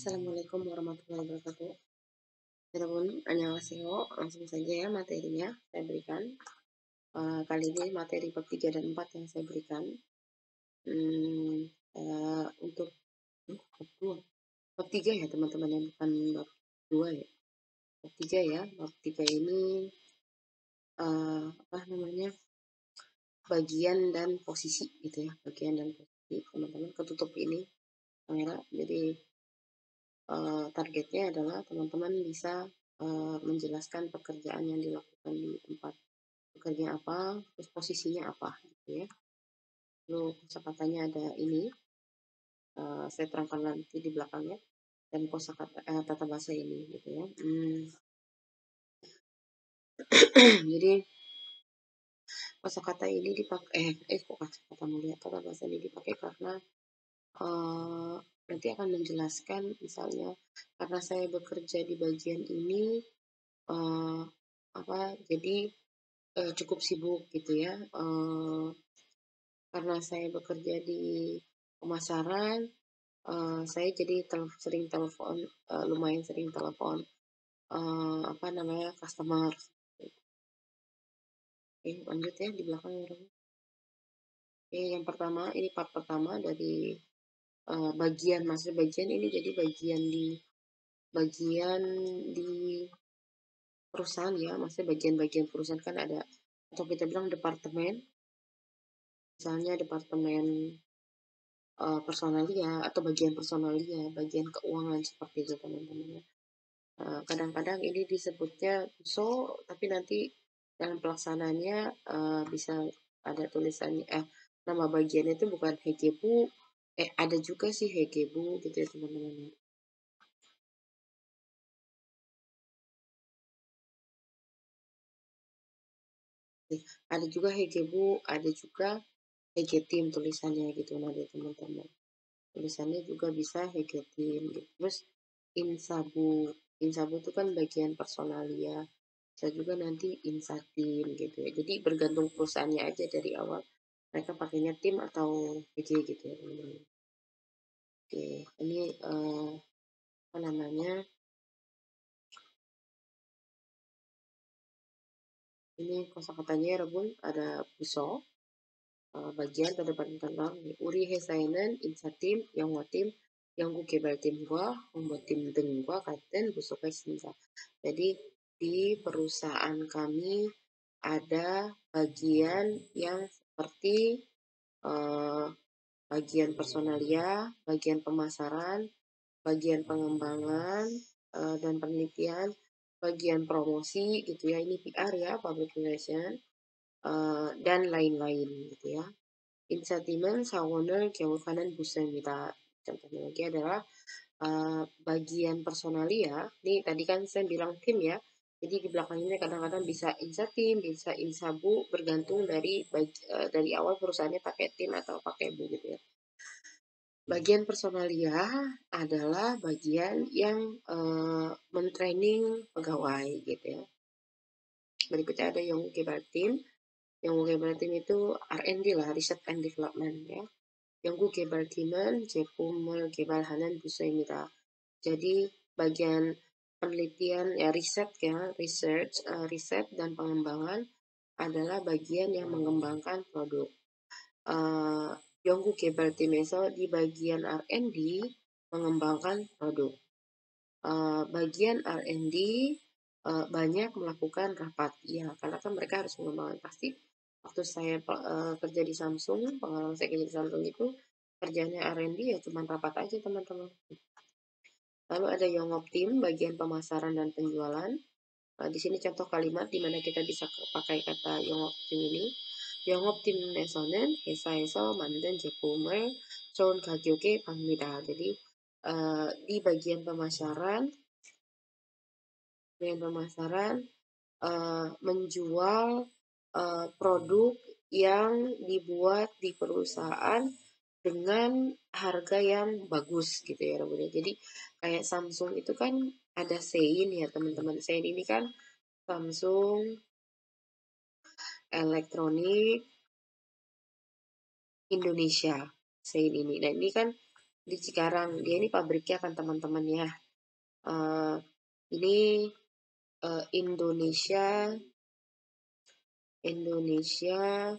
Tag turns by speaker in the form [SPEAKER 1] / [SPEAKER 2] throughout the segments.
[SPEAKER 1] Assalamualaikum warahmatullahi wabarakatuh. Telepon annyeonghaseyo, langsung saja ya materinya saya berikan. Kali ini materi bab 3 dan 4 yang saya berikan. Untuk bab 2, bab 3 ya teman-teman ya, bukan bab 2 ya. Bab 3 ya, bab 3 ini bagian dan posisi gitu ya, bagian dan posisi teman-teman. Ketutup ini kamera, jadi targetnya adalah teman-teman bisa menjelaskan pekerjaan yang dilakukan di tempat bekerja apa, terus posisinya apa gitu ya. Lalu kosakatanya ada ini, saya terangkan nanti di belakangnya, dan kosakata tata bahasa ini gitu ya. Jadi kosakata ini dipakai kok kosakata mulia, tata bahasa ini dipakai karena nanti akan menjelaskan misalnya karena saya bekerja di bagian ini jadi cukup sibuk gitu ya. Karena saya bekerja di pemasaran, saya jadi sering telepon, lumayan sering telepon customer. Oke, lanjut ya di belakang ya. Oke, yang pertama ini part pertama dari bagian ini, jadi bagian di perusahaan ya, maksudnya bagian-bagian perusahaan kan ada, atau kita bilang departemen, misalnya departemen personalia atau bagian personalia, bagian keuangan seperti itu teman-teman ya. Kadang-kadang ini disebutnya so, tapi nanti dalam pelaksanaannya bisa ada tulisannya nama bagian itu bukan Hegebu, ada juga sih Hegebu gitu ya teman-teman. Ada juga Hegebu, ada juga Hegetim tulisannya gitu nanti teman-teman. Tulisannya juga bisa Hegetim gitu. Terus Insabu, Insabu itu kan bagian personalia. Bisa juga nanti Insatim gitu ya. Jadi bergantung perusahaannya aja dari awal. Mereka pakainya tim atau PJ gitu ya teman-teman. Oke, ini apa namanya? Ini kosakatanya Rebun ada buso, bagian terdepan tentang uri hesainen insatim yang watim yang gu kebal tim gua membuat tim deng gua katen buso sinsa. Jadi di perusahaan kami ada bagian yang seperti bagian personalia, bagian pemasaran, bagian pengembangan dan penelitian, bagian promosi gitu ya, ini PR ya, public relation, dan lain-lain gitu ya. Insatimen sawoner kewokanan busemita. Contohnya lagi adalah bagian personalia. Ini tadi kan saya bilang tim ya. Jadi di belakang ini kadang-kadang bisa insatim, bisa insabu, bergantung dari awal perusahaannya pakai tim atau pakai bu gitu ya. Bagian personalia adalah bagian yang mentraining pegawai gitu ya. Berikutnya ada yang Team. Yang Team itu R&D lah, Research and Development ya. Yang Teamen, Jepumel Gebalhanan Busaimita. Jadi bagian penelitian ya, riset dan pengembangan adalah bagian yang mengembangkan produk. Yonggu Kebal Timeso di bagian R&D mengembangkan produk. Bagian R&D banyak melakukan rapat ya, karena kan mereka harus mengembangkan. Pasti waktu saya kerja di Samsung, pengalaman saya kerja di Samsung itu kerjanya R&D ya cuma rapat aja teman-teman. Lalu ada Yongop Team bagian pemasaran dan penjualan. Di sini contoh kalimat di mana kita bisa pakai kata Yongop Team ini. Yongop Team Nesonen, Hesa Manden Jepumel, Son Kagyoke Pangmita. Jadi di bagian pemasaran menjual produk yang dibuat di perusahaan dengan harga yang bagus gitu ya teman-teman. Jadi kayak Samsung itu kan ada Sein ya teman-teman. Sein ini kan Samsung Elektronik Indonesia, Sein ini. Nah ini kan di Cikarang. Dia ini pabriknya kan teman-teman ya. Eh, ini Indonesia Indonesia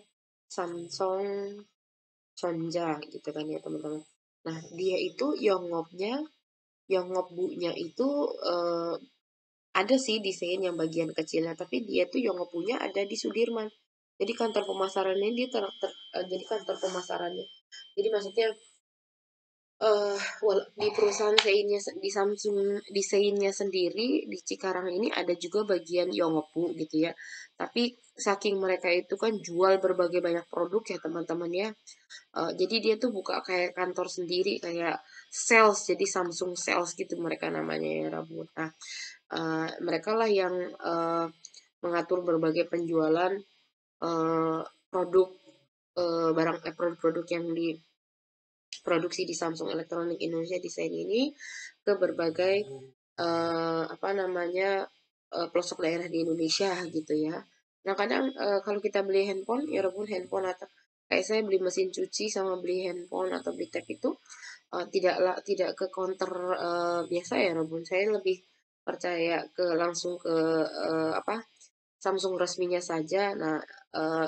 [SPEAKER 1] Samsung Sonja gitu kan ya teman-teman. Nah dia itu Yongop Bu-nya itu ada sih desain yang bagian kecilnya, tapi dia tuh Yongop Bu-nya ada di Sudirman. Jadi kantor pemasarannya dia jadi kantor pemasarannya. Jadi maksudnya eh di perusahaan di Samsung desainnya sendiri di Cikarang ini ada juga bagian Yongopu gitu ya. Tapi saking mereka itu kan jual berbagai banyak produk ya teman-teman ya. Jadi dia tuh buka kayak kantor sendiri kayak sales, jadi Samsung sales gitu mereka namanya ya Rabu. Nah, mereka lah yang mengatur berbagai penjualan eh, produk produk-produk yang diproduksi di Samsung Electronic Indonesia Design ini ke berbagai apa namanya pelosok daerah di Indonesia gitu ya. Nah kadang kalau kita beli handphone, ya walaupun handphone atau kayak saya beli mesin cuci sama beli handphone atau beli tab itu tidak ke counter biasa ya Robun. Saya lebih percaya ke langsung ke apa Samsung resminya saja. Nah,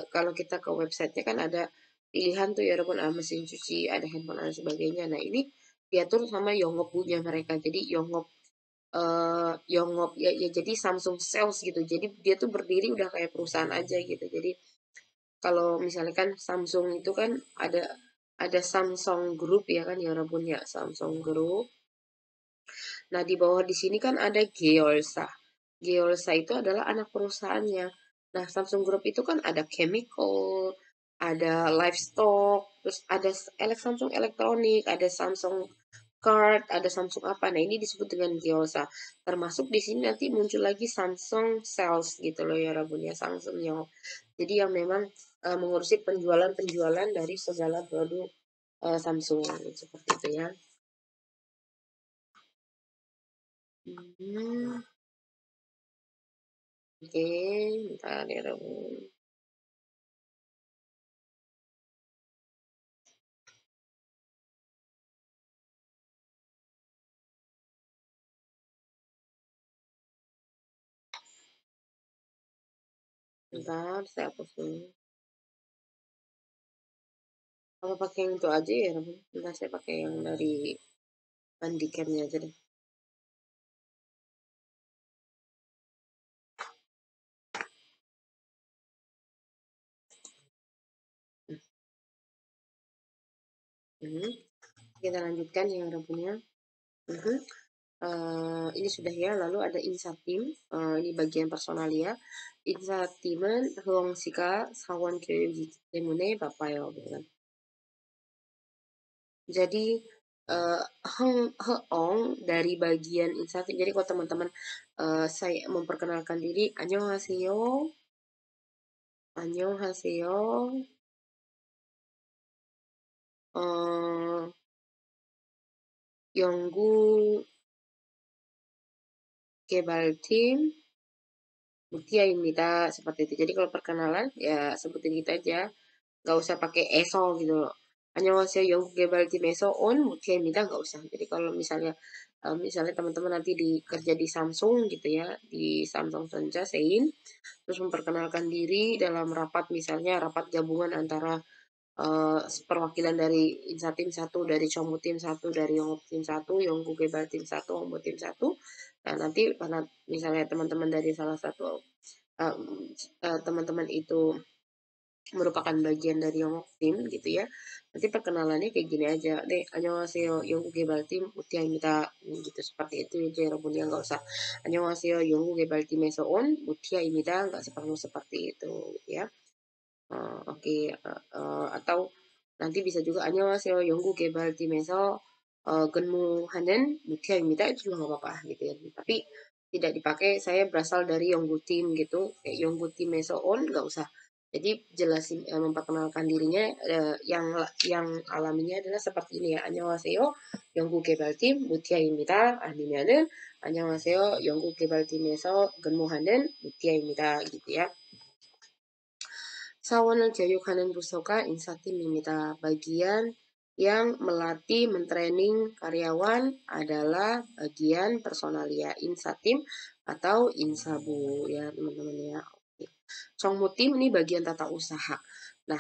[SPEAKER 1] kalau kita ke websitenya kan ada pilihan tuh ya Robun, mesin cuci, ada handphone dan sebagainya. Nah, ini diatur sama Yongop punya mereka. Jadi Yongop ya jadi Samsung Sales gitu. Jadi dia tuh berdiri udah kayak perusahaan aja gitu. Jadi kalau misalnya kan Samsung itu kan ada Samsung Group ya kan ya Robun ya Samsung Group. Nah, di bawah di sini kan ada Geolsa. Geolsa itu adalah anak perusahaannya. Nah, Samsung Group itu kan ada chemical, ada livestock, terus ada Samsung elektronik, ada Samsung card, ada Samsung apa. Nah, ini disebut dengan Geolsa. Termasuk di sini nanti muncul lagi Samsung Sales gitu loh ya Rabun ya, Samsung yang jadi yang memang mengurusi penjualan-penjualan dari segala produk Samsung seperti itu ya. Hmm. Oke, bentar ya Rabun. Bentar, saya hapus dulu. Apa pakai yang itu aja ya Rabun? Bentar, saya pakai yang dari Handycam-nya aja deh. Hmm. Kita lanjutkan yang Rabunnya. Mhm. Ini sudah ya, lalu ada insatim, ini bagian personalia. 인사팀은 흐엉 씨가 사원 교육이기 때문에 바빠요. gitu kan. Jadi Heong dari bagian insatim. Jadi kalau teman-teman saya memperkenalkan diri, 안녕하세요, 안녕하세요, 어, 연구 개발팀 Mutia입니다. Seperti itu. Jadi kalau perkenalan ya sebutin kita aja. Nggak usah pakai eso gitu loh. 안녕하세요. 영국 개발팀에서 온 무티아입니다. Nggak usah. Jadi kalau misalnya teman-teman nanti kerja di Samsung gitu ya, di Samsung Sonja Sein, terus memperkenalkan diri dalam rapat misalnya rapat gabungan antara perwakilan dari Insatim satu, dari Chongbu tim satu, dari Yonggu tim satu, Yonggu Gebal tim satu, Hongbu tim satu. Nah nanti karena misalnya teman-teman dari salah satu uh, teman-teman itu merupakan bagian dari Yongok tim gitu ya. Nanti perkenalannya kayak gini aja. Deh, 안녕하세요. 영국 개발팀 무티아입니다. gitu seperti itu ya 여러분 ya nggak usah 안녕하세요. 영국 개발팀에서 온 무티아입니다. Nggak perlu seperti itu ya. Oke, atau nanti bisa juga 안녕하세요. 영국 개발팀에서 근무하는 무티아입니다. Itu juga nggak apa-apa gitu ya. Tapi tidak dipakai saya berasal dari Yonggu Tim gitu. Kayak Yonggu Tim에서 on nggak usah. Jadi jelasin memperkenalkan dirinya yang alaminya adalah seperti ini ya. 안녕하세요. 영국 개발팀 무티아입니다. 아니면은 안녕하세요. 영국 개발팀에서 근무하는 무티아입니다. gitu ya. 사원을 교육하는 부서가 인사팀입니다. bagian yang melatih, mentraining karyawan adalah bagian personalia insatim atau insabu ya teman-teman ya. Oke. Congmutim ini bagian tata usaha. Nah,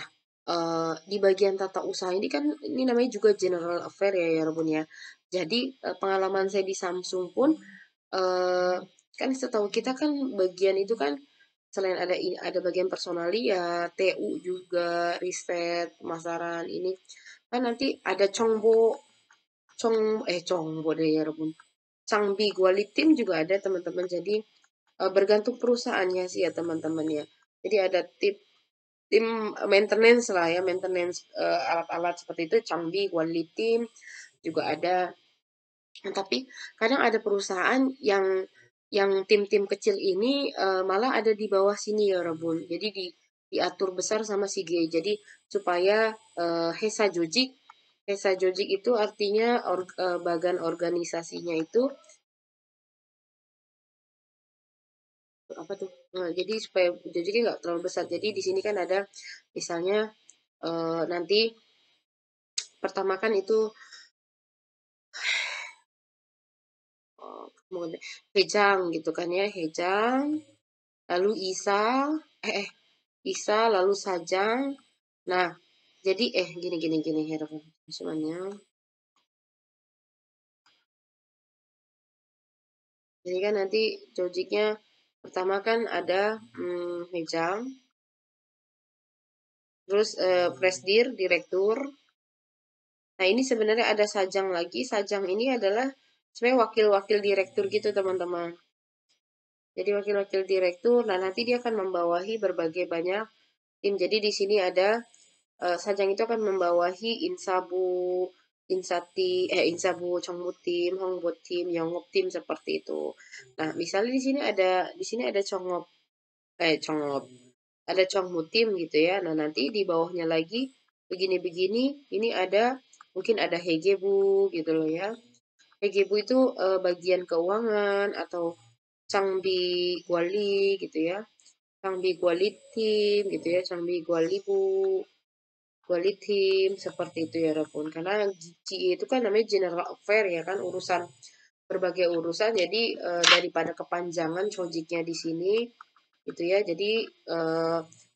[SPEAKER 1] di bagian tata usaha ini kan ini namanya juga general affair ya ya Rabun ya. Jadi pengalaman saya di Samsung pun kan setahu kita kan bagian itu kan selain ada bagian personalia, TU juga, riset, pemasaran ini kan nanti ada congbo deh ya Rabun. Cangbi Gualitim juga ada teman-teman. Jadi bergantung perusahaannya sih ya teman-teman ya. Jadi ada tim maintenance lah ya, maintenance alat-alat seperti itu, Cangbi Gualitim juga ada. Nah, tapi kadang ada perusahaan yang tim-tim kecil ini malah ada di bawah sini ya Rabun. Jadi diatur besar sama si G. Jadi supaya Hesa Jojik itu artinya bagan organisasinya itu apa tuh? Nah, jadi supaya Jojiknya nggak terlalu besar. Jadi di sini kan ada misalnya nanti pertama kan itu Hejang gitu kan ya, Hejang, lalu Isa lalu Sajang. Nah, jadi gini harapan semuanya. Jadi kan nanti Jojiknya pertama kan ada Hejang, terus Presdir, Direktur. Nah, ini sebenarnya ada Sajang lagi. Sajang ini adalah sebenarnya wakil-wakil direktur gitu, teman-teman. Jadi wakil-wakil direktur, nah nanti dia akan membawahi berbagai banyak tim. Jadi di sini ada Sajang itu akan membawahi Insabu, Chongmu tim, Hongbo tim, Yongop tim seperti itu. Nah, misalnya di sini ada Chongop, ada Chongmu tim gitu ya. Nah, nanti di bawahnya lagi begini-begini, ini mungkin ada Hegebu gitu loh ya. Hegebu itu bagian keuangan atau Changbi Guali gitu ya. Changbi Guali tim gitu ya, Changbi Gualibu. Quality team seperti itu ya Rabun. Karena GE itu kan namanya general affair ya kan urusan berbagai urusan. Jadi daripada kepanjangan projectnya di sini gitu ya. Jadi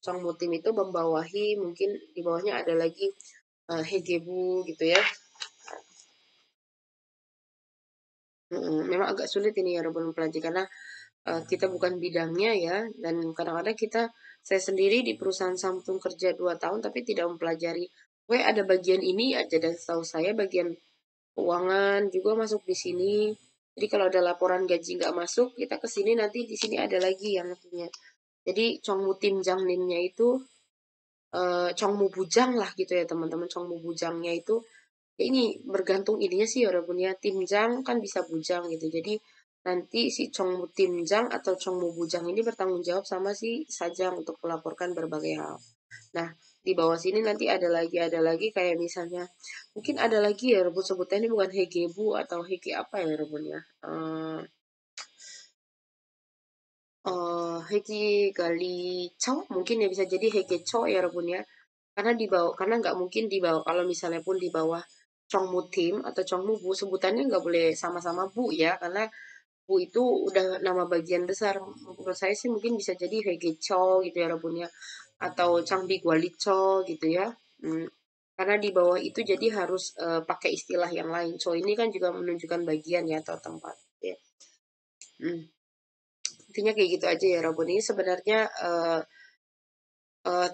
[SPEAKER 1] Songmu tim itu membawahi mungkin di bawahnya ada lagi Hegebu gitu ya. Memang agak sulit ini ya Rabun mempelajari karena kita bukan bidangnya ya dan kadang-kadang saya sendiri di perusahaan Samsung kerja 2 tahun tapi tidak mempelajari. Ada bagian ini aja dan setahu saya bagian keuangan juga masuk di sini. Jadi kalau ada laporan gaji nggak masuk, kita ke sini nanti di sini ada lagi yang punya. Jadi Chongmu Tim Jangninnya itu Chongmu Bujang lah gitu ya teman-teman. Chongmu Bujangnya itu ya ini bergantung ininya sih ya punya Tim Jang kan bisa Bujang gitu. Jadi nanti si Chongmu Tim Jang atau Chongmu Bujang ini bertanggung jawab sama si Sajang untuk melaporkan berbagai hal. Nah, di bawah sini nanti ada lagi kayak misalnya mungkin ada lagi ya rebut sebutannya bukan Hegebu atau Hege apa ya rebutnya. Hege Gali Chow mungkin ya bisa jadi Hege Chow ya rebun ya. Karena nggak mungkin di bawah kalau misalnya pun di bawah Chongmu Tim atau Chongmu Bu sebutannya nggak boleh sama-sama Bu ya karena Bu itu udah nama bagian besar. Menurut saya sih mungkin bisa jadi Hege Chow gitu ya rebunnya atau Changbi Gualico gitu ya. Hmm, karena di bawah itu jadi harus pakai istilah yang lain. So ini kan juga menunjukkan bagian ya atau tempat. Ya. Hmm, intinya kayak gitu aja ya Robun. Ini sebenarnya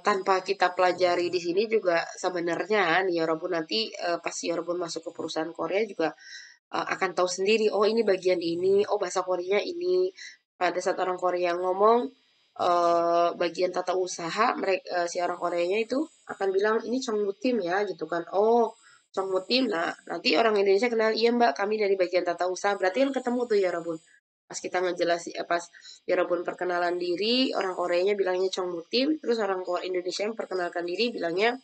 [SPEAKER 1] tanpa kita pelajari di sini juga sebenarnya nih ya Robun nanti pas ya Robun masuk ke perusahaan Korea juga akan tahu sendiri. Oh ini bagian ini. Oh bahasa Koreanya ini. Pada saat orang Korea ngomong bagian tata usaha, si orang Koreanya itu akan bilang ini Chongmutim ya gitu kan. Oh Chongmutim. Nah nanti orang Indonesia kenal iya Mbak kami dari bagian tata usaha. Berarti kan ketemu tuh ya Robun. Pas kita ngejelasin pas ya Robun perkenalan diri, orang Koreanya bilangnya Chongmutim, terus orang Indonesia yang perkenalkan diri bilangnya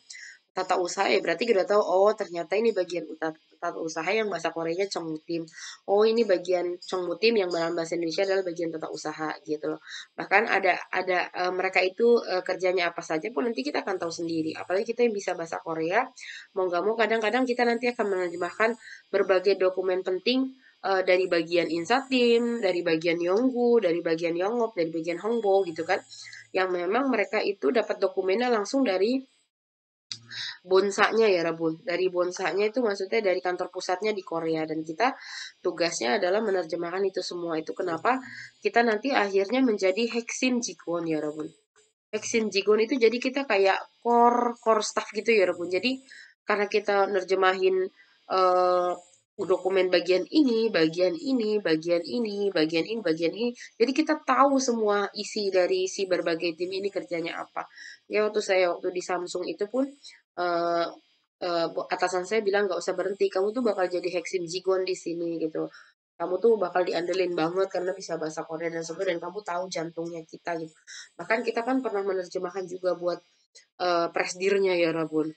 [SPEAKER 1] tata usaha ya berarti kita tahu oh ternyata ini bagian tata usaha yang bahasa Koreanya Chongmutim. Oh ini bagian Chongmutim yang dalam bahasa Indonesia adalah bagian tata usaha gitu loh. Bahkan ada mereka itu kerjanya apa saja pun nanti kita akan tahu sendiri. Apalagi kita yang bisa bahasa Korea, mau nggak mau kadang-kadang kita nanti akan menerjemahkan berbagai dokumen penting dari bagian Insatim, dari bagian Yonggu, dari bagian Yongop, dari bagian Hongbo gitu kan. Yang memang mereka itu dapat dokumennya langsung dari bonsanya ya Rabun. Dari bonsanya itu maksudnya dari kantor pusatnya di Korea dan kita tugasnya adalah menerjemahkan itu semua. Itu kenapa kita nanti akhirnya menjadi Heksin Jikwon ya Rabun. Heksin Jikwon itu jadi kita kayak core staff gitu ya Rabun. Jadi karena kita nerjemahin eh, dokumen bagian ini, bagian ini, bagian ini, bagian ini, bagian ini. Jadi kita tahu semua isi dari si berbagai tim ini kerjanya apa. Ya waktu di Samsung itu pun eh, atasan saya bilang nggak usah berhenti, kamu tuh bakal jadi Heksin Jigon di sini gitu. Kamu tuh bakal diandelin banget karena bisa bahasa Korea dan sebagainya dan kamu tahu jantungnya kita gitu. Bahkan kita kan pernah menerjemahkan juga buat presdirnya ya Rabun.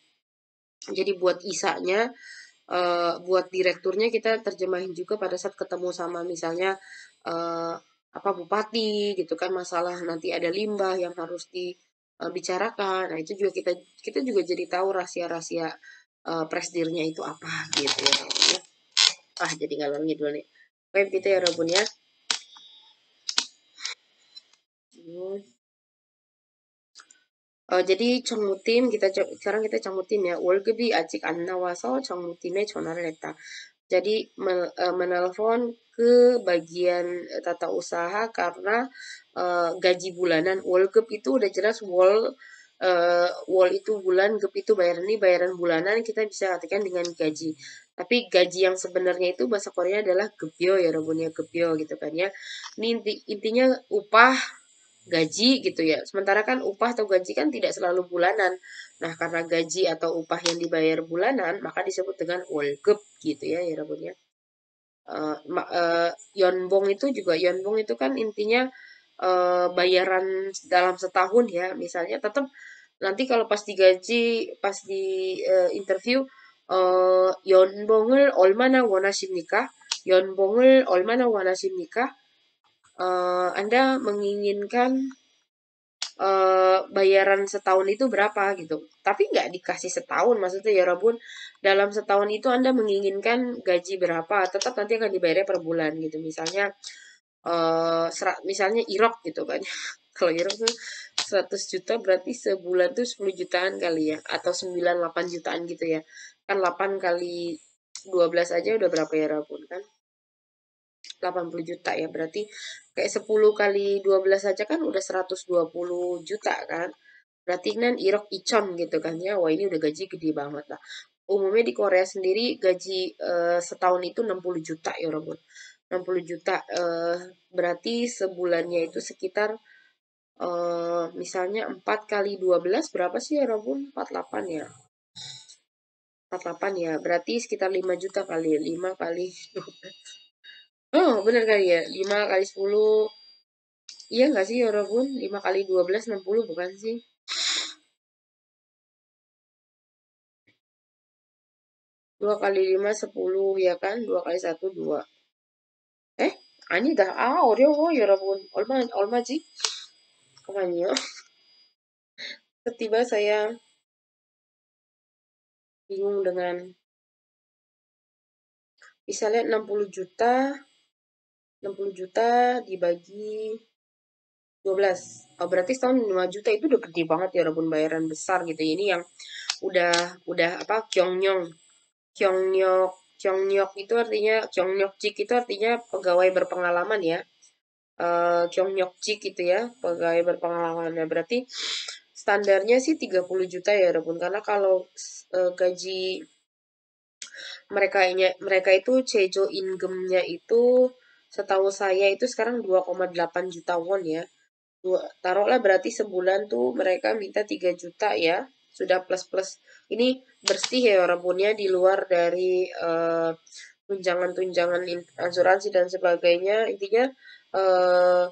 [SPEAKER 1] Jadi buat isanya, buat direkturnya kita terjemahin juga pada saat ketemu sama misalnya apa bupati gitu kan masalah nanti ada limbah yang harus dibicarakan. Nah itu juga kita kita juga jadi tahu rahasia-rahasia presdirnya itu apa gitu ya. Rabun, ya. Ah jadi ngalor ngidul nih. Oke gitu ya Rabun ya. Hmm. jadi 정무팀 sekarang kita 정무팀 ya. 월급이 아직 안 나와서 정무팀에 전화를 했다. Jadi menelpon ke bagian tata usaha karena gaji bulanan. 월급 itu udah jelas wol itu bulan, gep itu bayaran ini bayaran bulanan kita bisa artikan dengan gaji. Tapi gaji yang sebenarnya itu bahasa Korea adalah gebyo ya Robun ya gebyo gitu kan ya. Ini intinya upah gaji gitu ya. Sementara kan upah atau gaji kan tidak selalu bulanan. Nah, karena gaji atau upah yang dibayar bulanan, maka disebut dengan 월급 gitu ya, ya Rabun ya. Yonbong itu juga Yonbong itu kan intinya bayaran dalam setahun ya. Misalnya tetap nanti kalau pas digaji, pas di interview 연봉을 얼마나 원하십니까? 연봉을 얼마나 원하십니까? Anda menginginkan bayaran setahun itu berapa gitu. Tapi nggak dikasih setahun, maksudnya ya Rabun, dalam setahun itu Anda menginginkan gaji berapa, tetap nanti akan dibayarnya per bulan gitu. Misalnya misalnya IROK gitu kan. Kalau IROK tuh 100 juta berarti sebulan tuh 10 jutaan kali ya atau 98 jutaan gitu ya. Kan 8 kali 12 aja udah berapa ya Rabun kan? 80 juta ya berarti kayak 10 kali 12 saja kan udah 120 juta kan. Berarti kan irok icon gitu kan ya. Wah ini udah gaji gede banget lah. Umumnya di Korea sendiri gaji setahun itu 60 juta ya Robot. 60 juta berarti sebulannya itu sekitar misalnya 4 kali 12 berapa sih ya Robun? 48 ya. 48 ya. Berarti sekitar 5 juta kali 5 kali Oh, bener kali ya. 5 kali 10. Iya nggak sih ya Robun? 5 kali 12 60 bukan sih? 2 kali 5 10 ya kan? 2 kali satu 2. 아니다. 어려워, 여러분. 얼마지? 잠깐만요. Tiba saya bingung dengan misalnya 60 juta dibagi 12. Oh, berarti setahun 5 juta itu udah gede banget ya, walaupun bayaran besar gitu. Ini yang udah apa kyongyong. Kyongnyok Kyongnyok itu artinya Kyongnyokjik itu artinya pegawai berpengalaman ya. Kyongnyokjik itu ya, pegawai berpengalaman. Ya, berarti standarnya sih 30 juta ya, walaupun karena kalau gaji mereka itu Jejo income-nya itu setahu saya itu sekarang 2,8 juta won ya. Taruhlah berarti sebulan tuh mereka minta 3 juta ya. Sudah plus-plus. Ini bersih ya rabunnya di luar dari tunjangan-tunjangan asuransi dan sebagainya. Intinya eh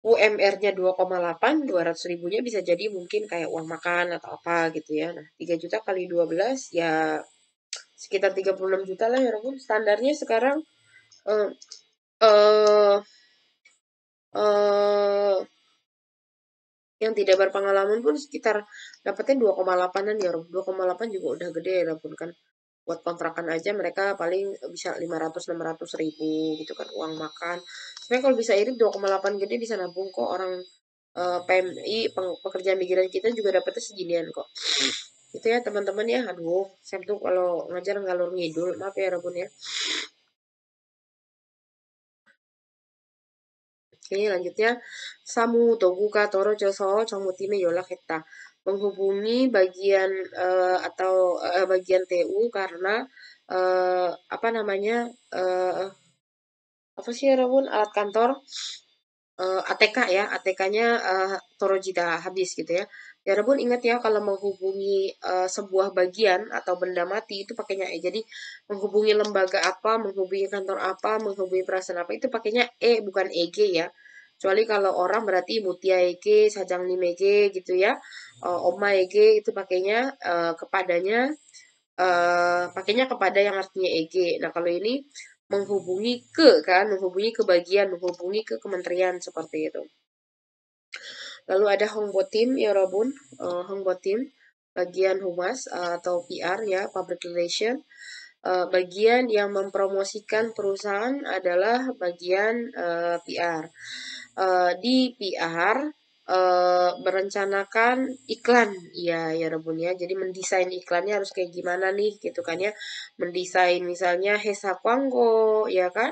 [SPEAKER 1] UMR-nya 2,8, 200 ribunya bisa jadi mungkin kayak uang makan atau apa gitu ya. Nah, 3 juta kali 12 ya sekitar 36 juta lah ya Robun. Standarnya sekarang eh eh eh, yang tidak berpengalaman pun sekitar dapatnya 2,8-an ya Rob. 2,8 juga udah gede ya Robun kan. Buat kontrakan aja mereka paling bisa 500-600 ribu gitu kan uang makan. Sebenarnya kalau bisa irit 2,8 gede bisa nabung kok orang PMI pekerja migran kita juga dapetnya seginian kok. Itu ya teman-teman ya. Aduh, saya tuh kalau ngajar ngalur ngidul, maaf ya Robun ya. Oke, lanjutnya Samu Toguka Toro Joso Chongmutime Yolaketa menghubungi bagian atau bagian TU karena apa namanya apa sih Rabun alat kantor ATK ya, ATK-nya Torojita habis gitu ya. Ya Rabun ingat ya kalau menghubungi sebuah bagian atau benda mati itu pakainya E. Jadi menghubungi lembaga apa, menghubungi kantor apa, menghubungi perasaan apa itu pakainya E bukan EG ya. Kecuali kalau orang berarti Mutia EG, Sajang Nim EG gitu ya. Oma EG itu pakainya kepadanya pakainya kepada yang artinya EG. Nah, kalau ini menghubungi ke kan, menghubungi ke bagian, menghubungi ke kementerian seperti itu. Lalu ada Hongbotim ya Robun, Hongbotim bagian humas atau PR ya, public relation. Bagian yang mempromosikan perusahaan adalah bagian PR. Di PR merencanakan iklan, ya Rebun ya. Jadi mendesain iklannya harus kayak gimana nih gitu kan ya. Mendesain misalnya Hesa Kwanggo ya kan.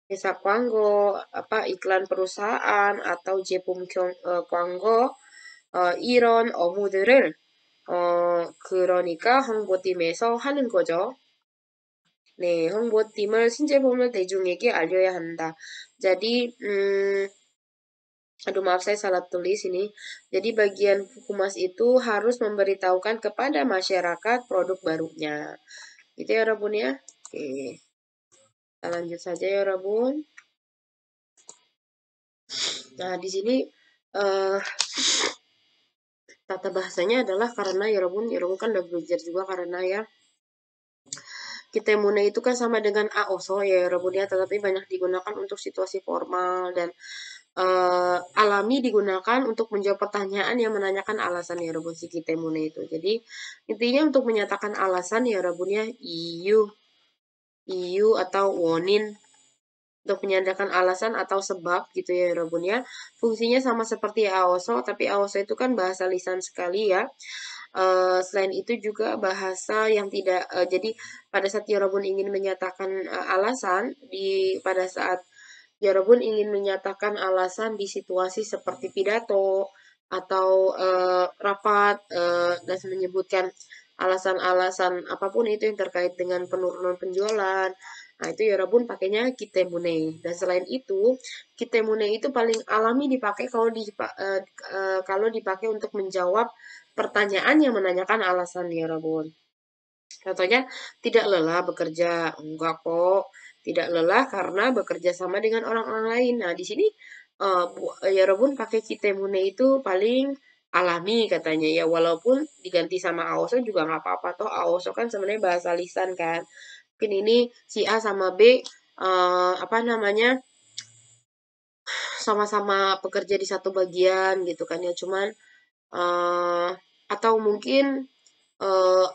[SPEAKER 1] Hesa Kwanggo apa iklan perusahaan atau Jepum Kwanggo 이런 업무들을 그러니까 홍보팀에서 하는 거죠. 네, 홍보팀을 신재범을 대중에게 알려야 한다. Jadi, aduh maaf saya salah tulis ini. Jadi bagian humas itu harus memberitahukan kepada masyarakat produk barunya. Gitu ya Rabun ya. Oke, kita lanjut saja ya Rabun. Nah, di sini eh tata bahasanya adalah karena ya Rabun kan udah belajar juga karena ya Kitemune itu kan sama dengan AOSO ya Rabun ya, tetapi banyak digunakan untuk situasi formal dan alami digunakan untuk menjawab pertanyaan yang menanyakan alasan ya Rabun si Kitemune itu. Jadi intinya untuk menyatakan alasan ya Rabun ya iyu atau wonin untuk menyatakan alasan atau sebab gitu ya Rabun ya. Fungsinya sama seperti AOSO, tapi AOSO itu kan bahasa lisan sekali ya. Selain itu juga bahasa yang tidak jadi pada saat Yorobun ingin menyatakan alasan pada saat Yorobun ingin menyatakan alasan di situasi seperti pidato atau rapat dan menyebutkan alasan-alasan apapun itu yang terkait dengan penurunan penjualan. Nah, itu Yorobun pakainya kitemune. Dan selain itu, kitemune itu paling alami dipakai kalau dipakai untuk menjawab pertanyaan yang menanyakan alasan Yorobun. Contohnya, tidak lelah bekerja. Enggak kok. Tidak lelah karena bekerja sama dengan orang-orang lain. Nah, di sini Yorobun pakai kitemune itu paling alami katanya ya. Walaupun diganti sama aoso juga nggak apa-apa. Toh aoso kan sebenarnya bahasa lisan kan. Mungkin ini si A sama B apa namanya sama-sama pekerja di satu bagian gitu kan ya. Cuman atau mungkin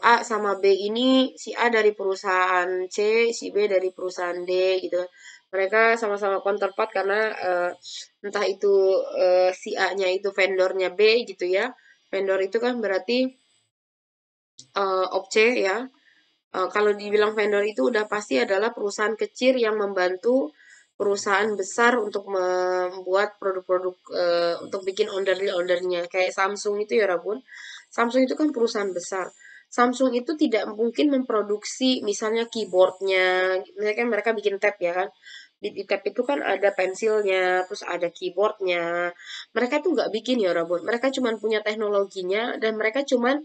[SPEAKER 1] A sama B ini si A dari perusahaan C, si B dari perusahaan D gitu. Mereka sama-sama counterpart karena entah itu si A-nya itu vendornya B gitu ya. Vendor itu kan berarti objek ya. Kalau dibilang vendor itu udah pasti adalah perusahaan kecil yang membantu perusahaan besar untuk membuat produk-produk untuk bikin order-ordernya. Kayak Samsung itu ya Rabun. Samsung itu kan perusahaan besar. Samsung itu tidak mungkin memproduksi misalnya keyboardnya. Misalnya kan mereka bikin tab ya kan. Di tab itu kan ada pensilnya, terus ada keyboardnya. Mereka tuh nggak bikin ya Rabun. Mereka cuma punya teknologinya dan mereka cuman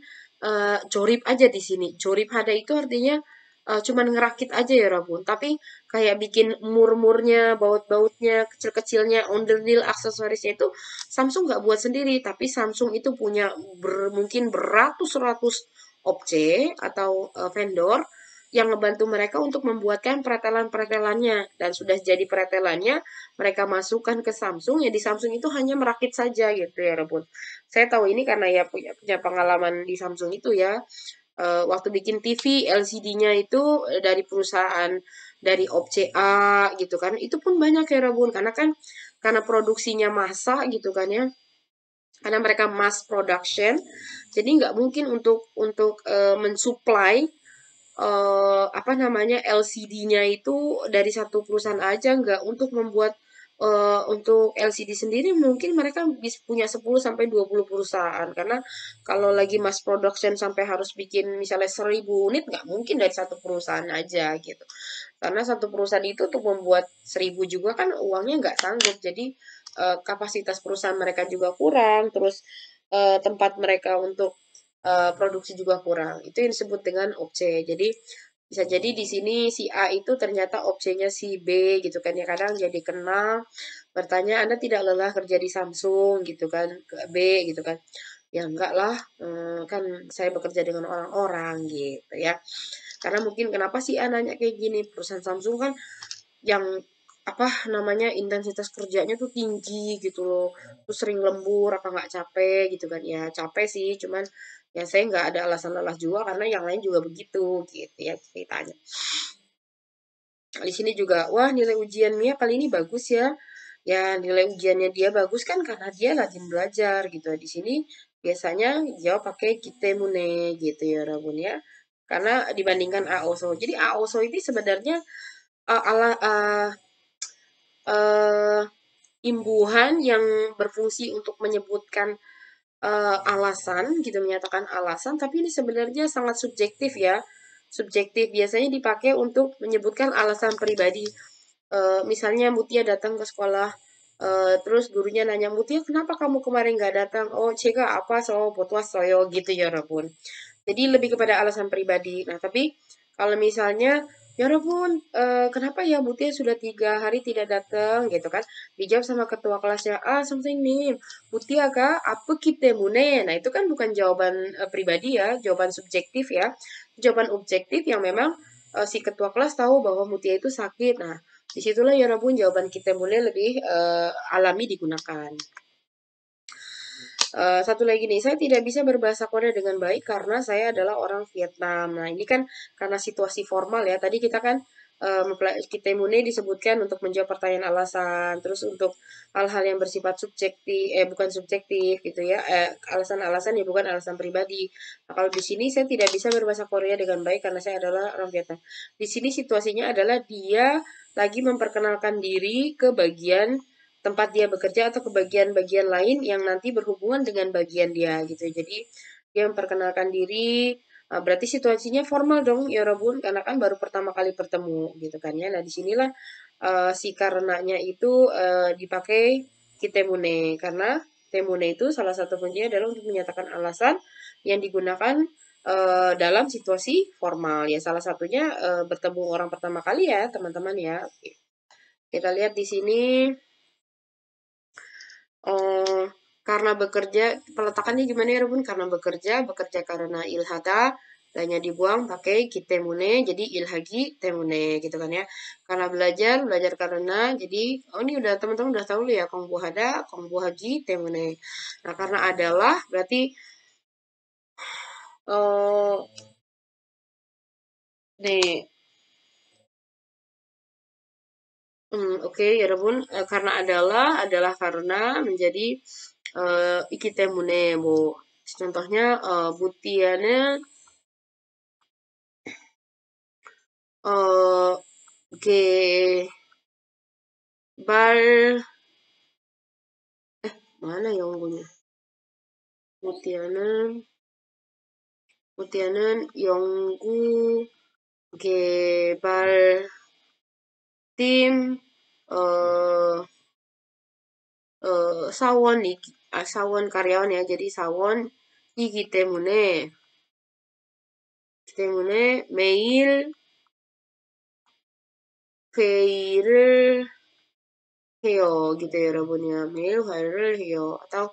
[SPEAKER 1] jorip aja di sini. Jorip hada itu artinya cuman ngerakit aja ya Rabun, tapi kayak bikin mur-murnya, baut-bautnya, kecil-kecilnya, onderdil aksesorisnya itu Samsung nggak buat sendiri, tapi Samsung itu punya mungkin beratus-ratus objek atau vendor yang ngebantu mereka untuk membuatkan pretelan-pretelannya, dan sudah jadi pretelannya mereka masukkan ke Samsung, ya di Samsung itu hanya merakit saja gitu ya Rabun. Saya tahu ini karena ya punya pengalaman di Samsung itu ya. Waktu bikin TV LCD-nya itu dari perusahaan dari Opce A gitu kan, itu pun banyak ya Rabun, karena kan karena produksinya massa gitu kan ya, karena mereka mass production, jadi nggak mungkin untuk mensuplai apa namanya LCD-nya itu dari satu perusahaan aja, nggak untuk membuat untuk LCD sendiri mungkin mereka bisa punya 10 sampai 20 perusahaan, karena kalau lagi mass production sampai harus bikin misalnya 1.000 unit nggak mungkin dari satu perusahaan aja gitu, karena satu perusahaan itu untuk membuat 1.000 juga kan uangnya nggak sanggup, jadi kapasitas perusahaan mereka juga kurang, terus tempat mereka untuk produksi juga kurang. Itu yang disebut dengan obje. Jadi bisa jadi di sini si A itu ternyata objeknya si B gitu kan ya, kadang jadi kenal bertanya, Anda tidak lelah kerja di Samsung gitu kan, ke B gitu kan. Ya enggak lah, kan saya bekerja dengan orang-orang gitu ya. Karena mungkin kenapa sih A nanya kayak gini, perusahaan Samsung kan yang apa namanya intensitas kerjanya tuh tinggi gitu loh, terus sering lembur, apa nggak capek gitu kan, ya capek sih, cuman ya saya nggak ada alasan lelah juga karena yang lain juga begitu gitu ya ceritanya. Di sini juga, wah nilai ujian Mia kali ini bagus ya. Ya nilai ujiannya dia bagus kan karena dia rajin belajar gitu. Di sini biasanya jawab pakai kitemune gitu ya Rabun ya. Karena dibandingkan AOSO. Jadi AOSO ini sebenarnya ala eh, imbuhan yang berfungsi untuk menyebutkan alasan gitu, menyatakan alasan, tapi ini sebenarnya sangat subjektif ya. Subjektif biasanya dipakai untuk menyebutkan alasan pribadi. Misalnya Mutia datang ke sekolah, terus gurunya nanya, Mutia kenapa kamu kemarin nggak datang? Oh, Ceka apa so potwas soyo gitu ya Rabun. Jadi lebih kepada alasan pribadi. Nah, tapi kalau misalnya, ya Rabun, kenapa ya Mutia sudah 3 hari tidak datang gitu kan? Dijawab sama ketua kelasnya, something nih, Mutia kak, apa kita mune? Nah, itu kan bukan jawaban pribadi ya, jawaban subjektif ya. Jawaban objektif yang memang si ketua kelas tahu bahwa Mutia itu sakit. Nah, disitulah ya Rabun jawaban kita mulai lebih alami digunakan. Satu lagi nih, saya tidak bisa berbahasa Korea dengan baik karena saya adalah orang Vietnam. Nah, ini kan karena situasi formal ya. Tadi kita kan kita Mune disebutkan untuk menjawab pertanyaan alasan, terus untuk hal-hal yang bersifat subjektif, bukan subjektif gitu ya, alasan-alasan ya bukan alasan pribadi. Nah, kalau di sini saya tidak bisa berbahasa Korea dengan baik karena saya adalah orang Vietnam. Di sini situasinya adalah dia lagi memperkenalkan diri ke bagian tempat dia bekerja atau ke bagian-bagian lain yang nanti berhubungan dengan bagian dia gitu. Jadi dia memperkenalkan diri, berarti situasinya formal dong ya Robun, karena kan baru pertama kali bertemu gitu kan ya. Nah disinilah si karenanya itu dipakai kitemune, karena temune itu salah satu kuncinya adalah untuk menyatakan alasan yang digunakan dalam situasi formal ya. Salah satunya bertemu orang pertama kali ya teman-teman ya. Kita lihat di sini. Oh, karena bekerja, peletakannya gimana ya Rebun? Karena bekerja karena ilhata, tanya dibuang pakai kitemune, jadi ilhagi temune gitu kan ya. Karena belajar karena, jadi, oh ini udah teman-teman udah tahu ya, kongbuhada, kongbuhagi temune. Nah, karena adalah, berarti, oh, nih, oke ya Rebun, karena adalah karena menjadi ikitemune, Bu. Contohnya, butiana eh ge bal mana ya unggulnya Mutianan Mutianan Yonggu ge bal tim eh sawon sawon karyawan ya, jadi sawon 이기 때문에 매일 회의를 해요 gitu ya 여러분nya. 매일 회의를 해요. atau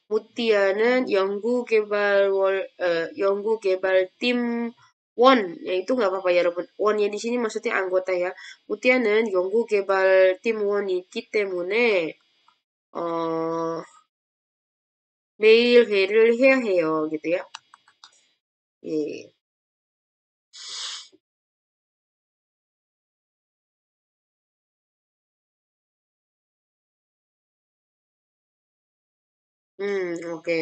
[SPEAKER 1] Mutia는 연구개발팀 원, ya itu nggak apa-apa ya 여러분. 원이 di sini maksudnya anggota ya. Mutia는 연구개발팀 원이 있기 때문에 어, 매일 회의를 해야 해요 gitu ya. 예. oke.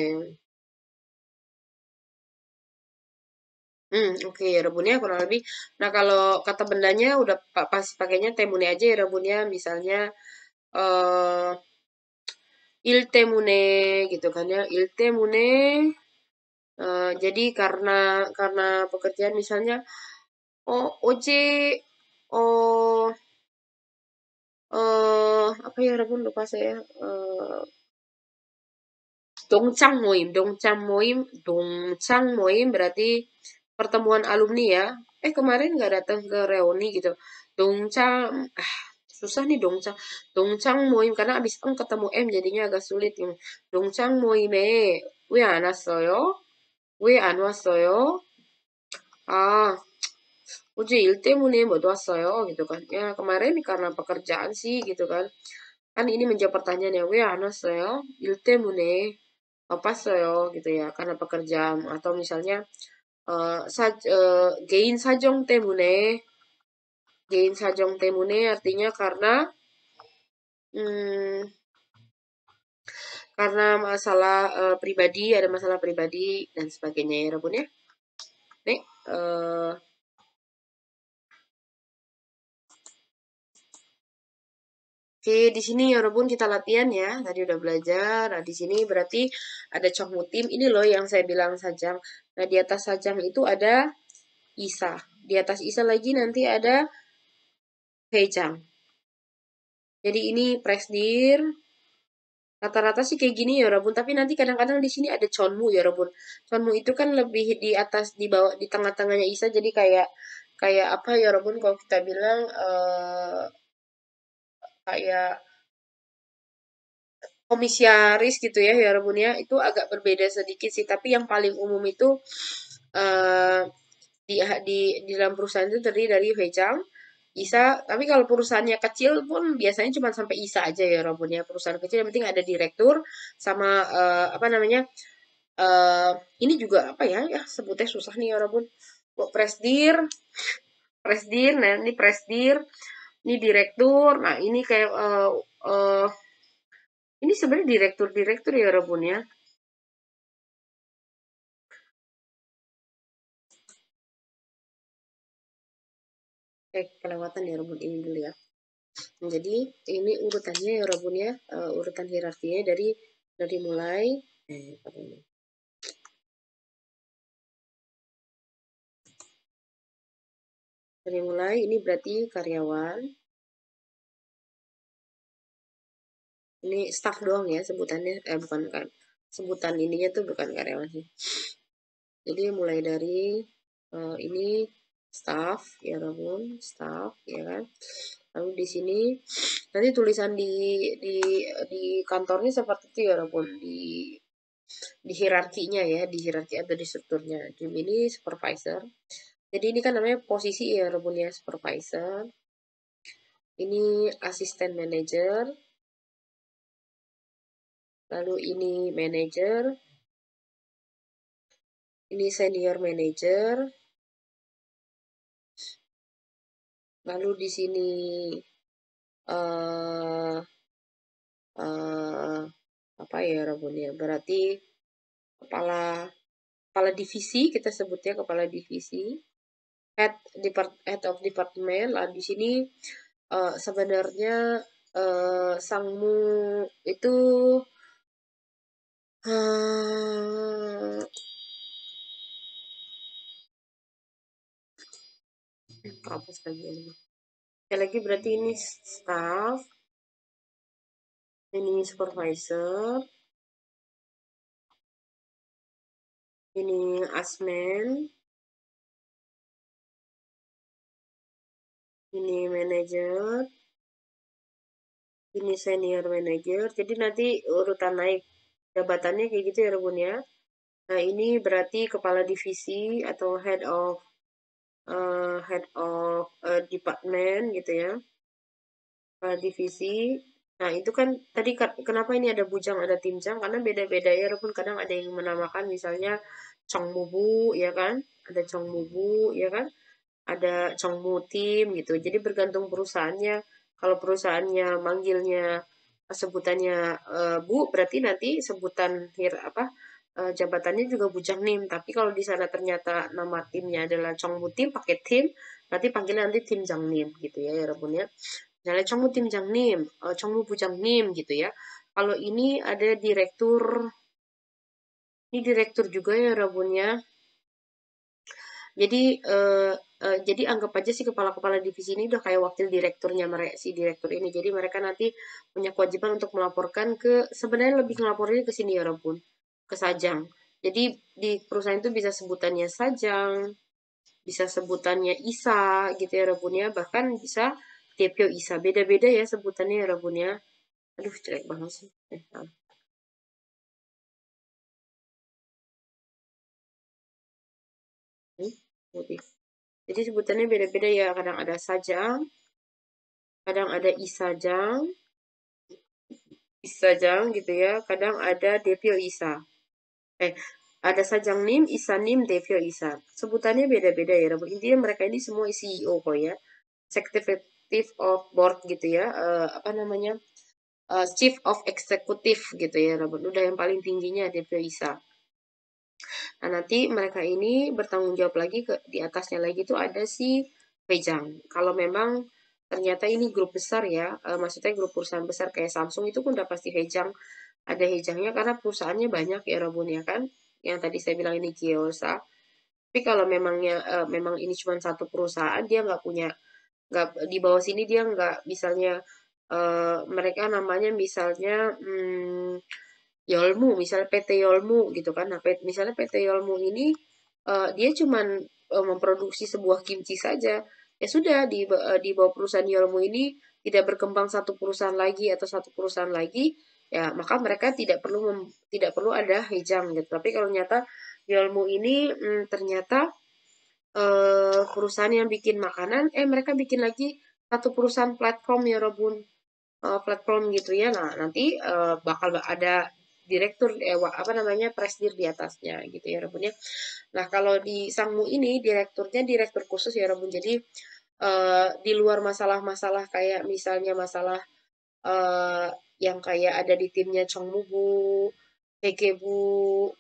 [SPEAKER 1] Oke ya Rabun ya kurang lebih. Nah kalau kata bendanya udah pas pakainya temune aja ya Rabun ya. Misalnya eh il temune gitu kan ya. Il temune jadi karena pekerjaan misalnya oh oje oh apa ya Rabun lupa saya dongcang moim berarti pertemuan alumni ya. Kemarin nggak datang ke reuni gitu. Dongcang, susah nih dongcang. Dongcang moim karena abis ketemu M jadinya agak sulit. Dongcang moim에 왜 안 왔어요? 왜 안 왔어요? 아, 어제 일 때문에 못 왔어요 gitu kan. Ya kemarin karena pekerjaan sih gitu kan. Kan ini menjawab pertanyaannya, 왜 안 왔어요? 일 때문에 pas어요 gitu ya karena pekerjaan atau misalnya 개인 사정 때문에 개인 사정 때문에 artinya hmm, karena masalah pribadi ada masalah pribadi dan sebagainya ya Rabun ya. Nih oke, di sini ya Rabun kita latihan ya. Tadi udah belajar. Nah, di sini berarti ada cok mutim. Ini loh yang saya bilang sajam. Nah, di atas sajam itu ada Isa. Di atas Isa lagi nanti ada Hejang. Jadi ini presdir. Rata-rata sih kayak gini ya Rabun. Tapi nanti kadang-kadang di sini ada conmu ya Rabun. Conmu itu kan lebih di atas, di bawah, di tengah-tengahnya Isa. Jadi kayak kayak apa ya Rabun kalau kita bilang kayak komisaris gitu ya Rabun ya. Itu agak berbeda sedikit sih. Tapi yang paling umum itu eh di dalam perusahaan itu terdiri dari Hejang, Isa, tapi kalau perusahaannya kecil pun biasanya cuma sampai Isa aja ya Robun ya. Perusahaan kecil yang penting ada direktur sama apa namanya? eh ini juga apa ya? Ya sebutnya susah nih ya Robun. Presdir, presdir, nah ini presdir, ini direktur. Nah, ini kayak ini sebenarnya direktur-direktur ya Robun ya. Kelewatan ya Robun ini dulu ya. Jadi ini urutannya ya Robun ya, urutan hierarkinya dari mulai apa ini? Dari mulai ini berarti karyawan, ini staff doang ya sebutannya, bukan kan, sebutan ininya tuh bukan karyawan sih. Jadi mulai dari ini staff ya Robun, staff ya kan. Lalu di sini nanti tulisan di di kantornya seperti itu ya Robun di hierarkinya ya, di hierarki atau di strukturnya. Jum ini supervisor. Jadi ini kan namanya posisi ya Rebun ya, supervisor. Ini asisten manager. Lalu ini manager. Ini senior manager. Lalu di sini eh eh apa ya Rebun ya? Berarti kepala kepala divisi kita sebutnya kepala divisi. Head of department. Lalu di sini sebenarnya sangmu itu eh apa lagi ini? Sekali lagi berarti ini staff, ini supervisor, ini asmen, ini manager, ini senior manager. Jadi nanti urutan naik jabatannya kayak gitu ya Rebun ya. Nah, ini berarti kepala divisi atau head of department gitu ya. Kepala divisi. Nah, itu kan tadi kenapa ini ada bujang, ada timjang? Karena beda-beda ya, Rebun. Kadang ada yang menamakan misalnya Chongmubu, ya kan? Ada Chongmubu, ya kan? Ada Chongmu Tim gitu. Jadi bergantung perusahaannya. Kalau perusahaannya manggilnya sebutannya Bu, berarti nanti sebutan jabatannya juga Bujang Nim. Tapi kalau di sana ternyata nama timnya adalah Chongmu Tim pakai tim, nanti panggilnya nanti tim Jang Nim gitu ya, ya Rabun ya. Misalnya Chongmu Tim Jang Nim, Chongmu Bujang Nim gitu ya. Kalau ini ada direktur, ini direktur juga ya Rabun ya. Jadi jadi anggap aja sih kepala-kepala divisi ini udah kayak wakil direkturnya mereka si direktur ini. Jadi mereka nanti punya kewajiban untuk melaporkan ke sebenarnya lebih ngelaporinnya ke sini ya Rabun, ke Sajang. Jadi di perusahaan itu bisa sebutannya Sajang, bisa sebutannya Isa gitu ya Rabun ya, bahkan bisa Tepio Isa. Beda-beda ya sebutannya ya Rabun ya. Aduh jelek banget sih. Nih, putih. Jadi sebutannya beda-beda ya. Kadang ada Sajang, kadang ada Isajang, Isajang gitu ya. Kadang ada Devio Isa. Eh, ada Sajang Nim, Isa Nim, Devio Isa. Sebutannya beda-beda ya. Intinya mereka ini semua CEO kok ya. Executive of Board gitu ya. Apa namanya? Chief of Executive gitu ya. Udah yang paling tingginya Devio Isa. Nah, nanti mereka ini bertanggung jawab lagi di atasnya lagi itu ada si Wejang. Kalau memang ternyata ini grup besar ya, maksudnya grup perusahaan besar kayak Samsung itu pun udah pasti Hejang, ada Hejangnya karena perusahaannya banyak ya Robun ya kan. Yang tadi saya bilang ini Kiosa. Tapi kalau memang ini cuma satu perusahaan, dia nggak di bawah sini dia nggak misalnya mereka namanya misalnya Yolmu, misalnya PT Yolmu gitu kan. Nah, misalnya PT Yolmu ini dia cuman memproduksi sebuah kimchi saja. Ya sudah di bawah perusahaan Yolmu ini tidak berkembang satu perusahaan lagi atau satu perusahaan lagi, ya maka mereka tidak perlu ada hejang gitu. Tapi kalau ternyata Yolmu ini ternyata perusahaan yang bikin makanan, mereka bikin lagi satu perusahaan platform ya Robun, platform gitu ya. Nah, nanti bakal ada direktur apa namanya presidir di atasnya gitu ya Robun ya. Nah, kalau di Sangmu ini direkturnya direktur khusus ya Robun. Jadi di luar masalah-masalah kayak misalnya masalah eh, yang kayak ada di timnya Chongmubu, Hekebu,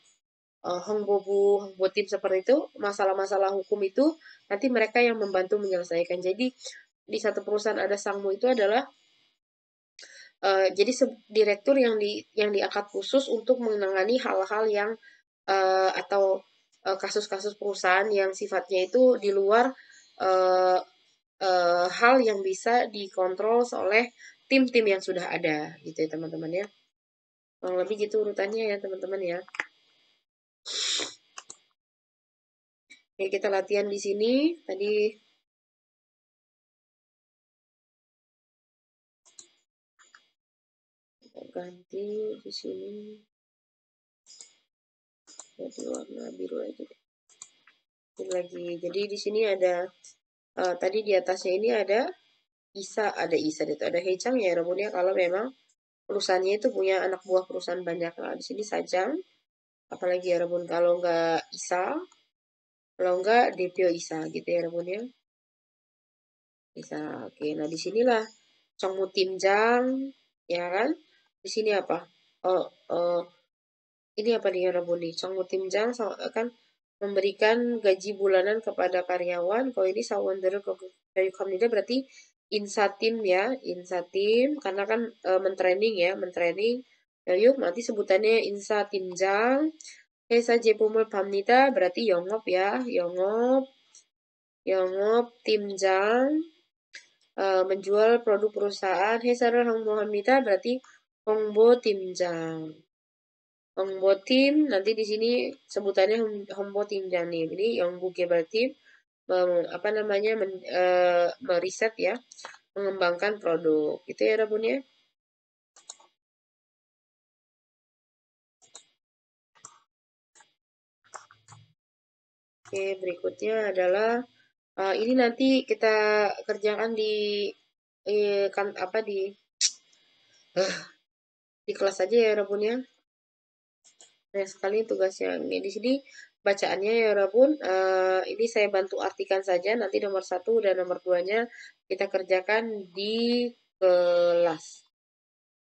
[SPEAKER 1] Hongbobu tim seperti itu, masalah-masalah hukum itu nanti mereka yang membantu menyelesaikan. Jadi di satu perusahaan ada Sangmu itu adalah jadi direktur yang diangkat khusus untuk menangani hal-hal yang atau kasus-kasus perusahaan yang sifatnya itu di luar uh, hal yang bisa dikontrol oleh tim-tim yang sudah ada gitu ya teman-teman ya. Kurang lebih gitu urutannya ya teman-teman ya. Oke, kita latihan di sini. Tadi kita ganti di sini jadi warna biru aja deh. Ini lagi. Jadi di sini ada tadi di atasnya ini ada Isa itu ada Hecang ya Rabun ya kalau memang perusahaannya itu punya anak buah perusahaan banyak. Nah, di sini Sajang apalagi ya Rabun kalau nggak Isa, kalau nggak Depio Isa gitu ya Rabun ya. Bisa. Oke, nah di sinilah Chongmu Timjang ya kan? Di sini apa? Oh, oh ini apa nih Rabun nih? Chongmu Timjang akan memberikan gaji bulanan kepada karyawan. Kalau ini Sawandera dari Kamnida berarti insatim ya, insatim karena kan mentraining ya, mentraining. Ya, yuk nanti sebutannya insatimjang. Hesa Jepumul Pamnida berarti Yongop ya, Yongop, Yongop Timjang menjual produk perusahaan. Hesara Hongbohamnida berarti Hongbo Timjang. Hongbo Tim nanti di sini sebutannya Hongbo Timjang nih. Ini Yongbu Gebal Tim meriset ya, mengembangkan produk. Itu ya Rabun ya. Oke, berikutnya adalah ini nanti kita kerjakan kan apa di kelas aja ya Rabun ya. Banyak sekali tugas yang di sini bacaannya ya Rabun. Ini saya bantu artikan saja. Nanti nomor 1 dan nomor 2-nya kita kerjakan di kelas.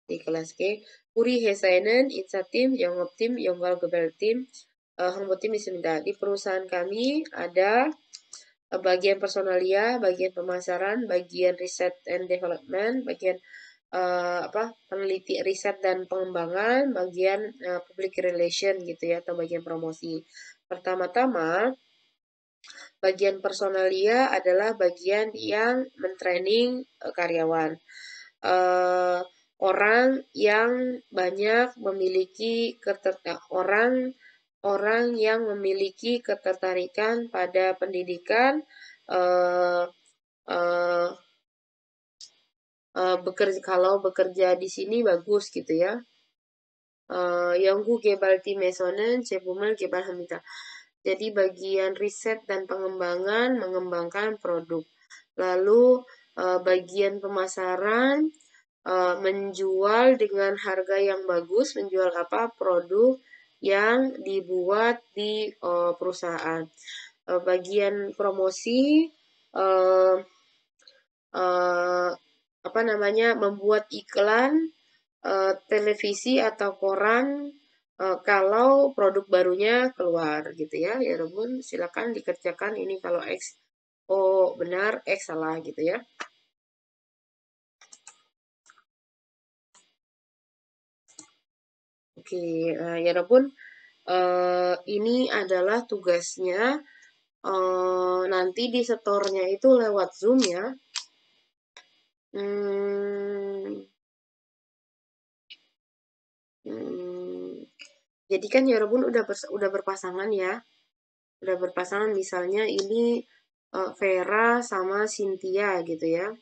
[SPEAKER 1] Di kelas K. Uri Hesainen, Insatim, Yongoptim, Yonggal Gebeltim, Hongbotim Ismida. Di perusahaan kami ada bagian personalia, bagian pemasaran, bagian research and development, bagian peneliti riset dan pengembangan, bagian public relation gitu ya, atau bagian promosi. Pertama-tama, bagian personalia adalah bagian yang mentraining karyawan. Orang yang banyak memiliki orang yang memiliki ketertarikan pada pendidikan, kalau bekerja di sini bagus gitu ya. 연구 개발 팀에서는 제품을 개발합니다. Jadi bagian riset dan pengembangan mengembangkan produk. Lalu bagian pemasaran menjual dengan harga yang bagus, menjual produk yang dibuat di perusahaan. Bagian promosi membuat iklan televisi atau koran kalau produk barunya keluar gitu ya. Ya Rabun, silakan dikerjakan ini kalau X benar, X salah gitu ya. Oke, ya Rabun, ini adalah tugasnya. Nanti di setornya itu lewat Zoom ya. Jadi kan ya Rabun udah berpasangan ya. Udah berpasangan, misalnya ini Vera sama Cynthia gitu ya.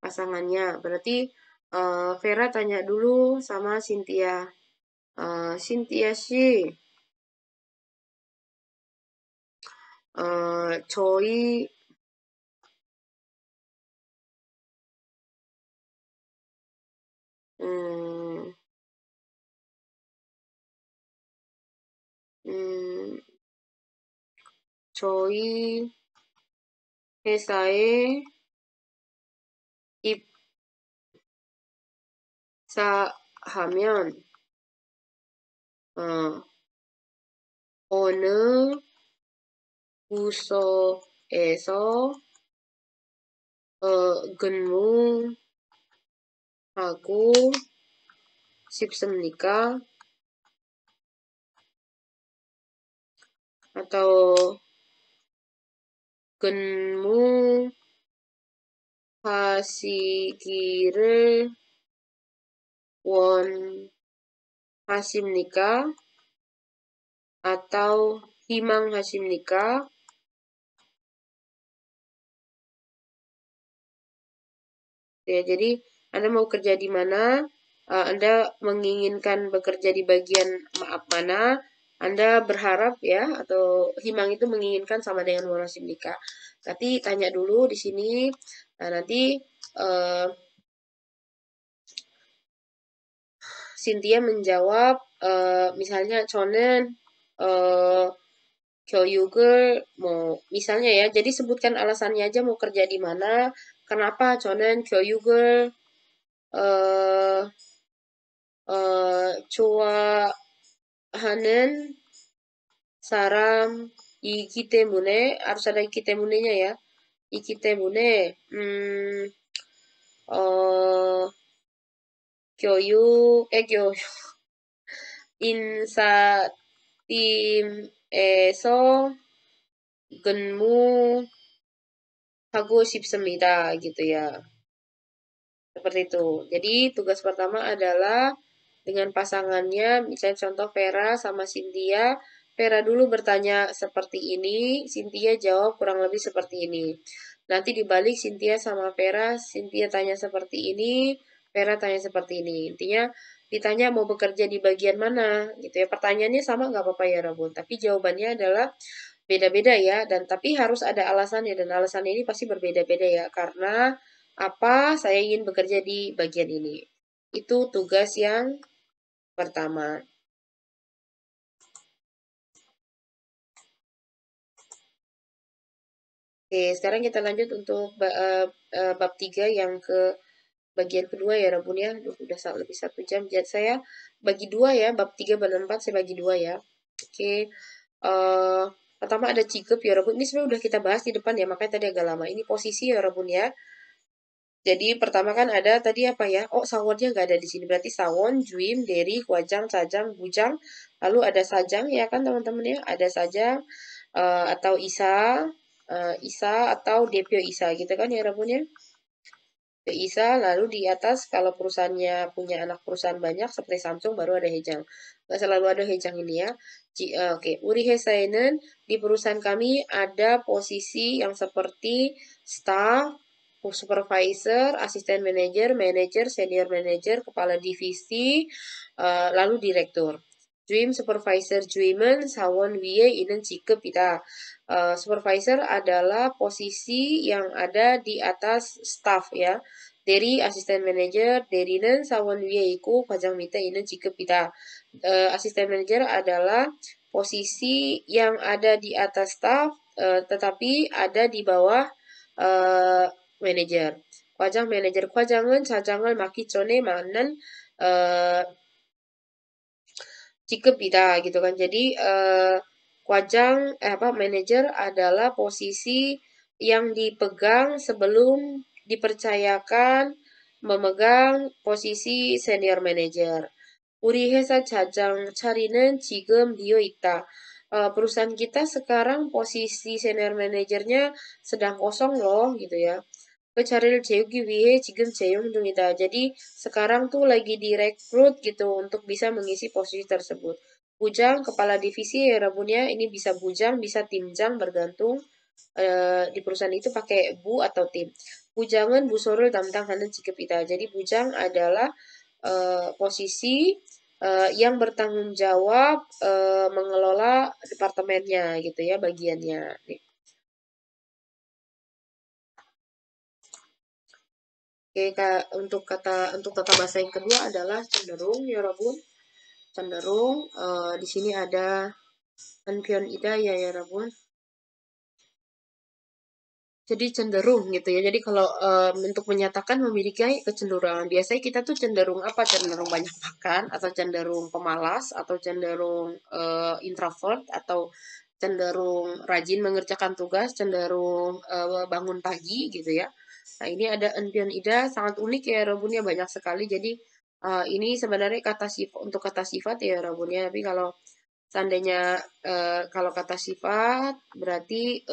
[SPEAKER 1] Pasangannya. Berarti Vera tanya dulu sama Cynthia. Cynthia sih, 저희 음, 음, 저희 회사에 입사하면 어느 부서에서 근무하고 싶습니까? atau 근무하시기를 원하십니까? atau 희망하십니까? Ya, jadi Anda mau kerja di mana? Anda menginginkan bekerja di bagian mana? Anda berharap ya, atau himang itu menginginkan sama dengan wanasimnika. Tapi tanya dulu di sini. Nah, nanti Cynthia menjawab, misalnya 저는 교육을 misalnya ya, jadi sebutkan alasannya aja mau kerja di mana, kenapa 저는 교육을 좋아하는 사람이기 때문에, harus ada 이기 때문에nya ya, 이기 때문에 인사팀에서 근무하고 싶습니다 gitu ya. Seperti itu. Jadi tugas pertama adalah dengan pasangannya, misalnya contoh Vera sama Cynthia. Vera dulu bertanya seperti ini, Cynthia jawab kurang lebih seperti ini. Nanti dibalik Cynthia sama Vera, Cynthia tanya seperti ini, Vera tanya seperti ini. Intinya ditanya mau bekerja di bagian mana, gitu ya. Pertanyaannya sama nggak apa-apa ya Rabun, tapi jawabannya adalah beda-beda ya. Dan tapi harus ada alasannya dan alasan ini pasti berbeda-beda ya. Karena apa saya ingin bekerja di bagian ini. Itu tugas yang pertama. Oke, sekarang kita lanjut untuk bab 3 yang ke bagian kedua ya Rabun ya. Duh, udah lebih 1 jam. Jadi saya bagi dua ya, bab 3 dan 4 saya bagi dua ya. Oke, eh pertama ada cikup ya Rabun. Ini sebenarnya udah kita bahas di depan ya, makanya tadi agak lama. Ini posisi ya Rabun ya. Jadi pertama kan ada tadi apa ya? Oh, sawonnya nggak ada di sini. Berarti sawon, juim, deri, kwajang, cajang, bujang. Lalu ada sajang ya kan teman-teman ya. Ada sajang atau isa atau depio isa gitu kan ya Rabun ya. Isa lalu di atas kalau perusahaannya punya anak perusahaan banyak seperti Samsung baru ada hejang. Nggak selalu ada hejang ini ya. Oke, Uri Hesainen di perusahaan kami ada posisi yang seperti staff, supervisor, asisten manajer, manajer, senior manajer, kepala divisi, lalu direktur. Dream supervisor Dreamen, Sawon Wie, Inen Cike Pita. Supervisor adalah posisi yang ada di atas staff ya. Dari asisten manajer, derinen Sawon Wie iku pajang mita Inen Cike Pita. Asisten manajer adalah posisi yang ada di atas staff tetapi ada di bawah manajer. 과장 manajer 과장은 자장을 맡기 전에 맞는 직급이다 gitu kan. Jadi manajer adalah posisi yang dipegang sebelum dipercayakan memegang posisi senior manager. 우리 회사 자장 자리는 지금 비어 있다. Perusahaan kita sekarang posisi senior manajernya sedang kosong loh gitu ya. 그 자리를 재우기 위해 지금 재용 중이다. Jadi sekarang tuh lagi direkrut gitu untuk bisa mengisi posisi tersebut. Bujang kepala divisi ya Rabunnya ini bisa bujang bisa timjang bergantung di perusahaan itu pakai bu atau tim. Bujangan busorul tamtang hanan cikep ita. Jadi bujang adalah posisi yang bertanggung jawab mengelola departemennya gitu ya bagiannya. Nih. Oke, untuk kata bahasa yang kedua adalah cenderung ya Rabun. Cenderung di sini ada anpion ida ya ya Rabun. Jadi cenderung gitu ya. Jadi kalau untuk menyatakan memiliki kecenderungan, biasanya kita tuh cenderung apa? Cenderung banyak makan atau cenderung pemalas atau cenderung introvert atau cenderung rajin mengerjakan tugas, cenderung bangun pagi gitu ya. Nah, ini ada enpion ida sangat unik ya Rabunnya banyak sekali. Jadi ini sebenarnya kata sifat untuk kata sifat ya Rabunnya, tapi kalau seandainya kalau kata sifat berarti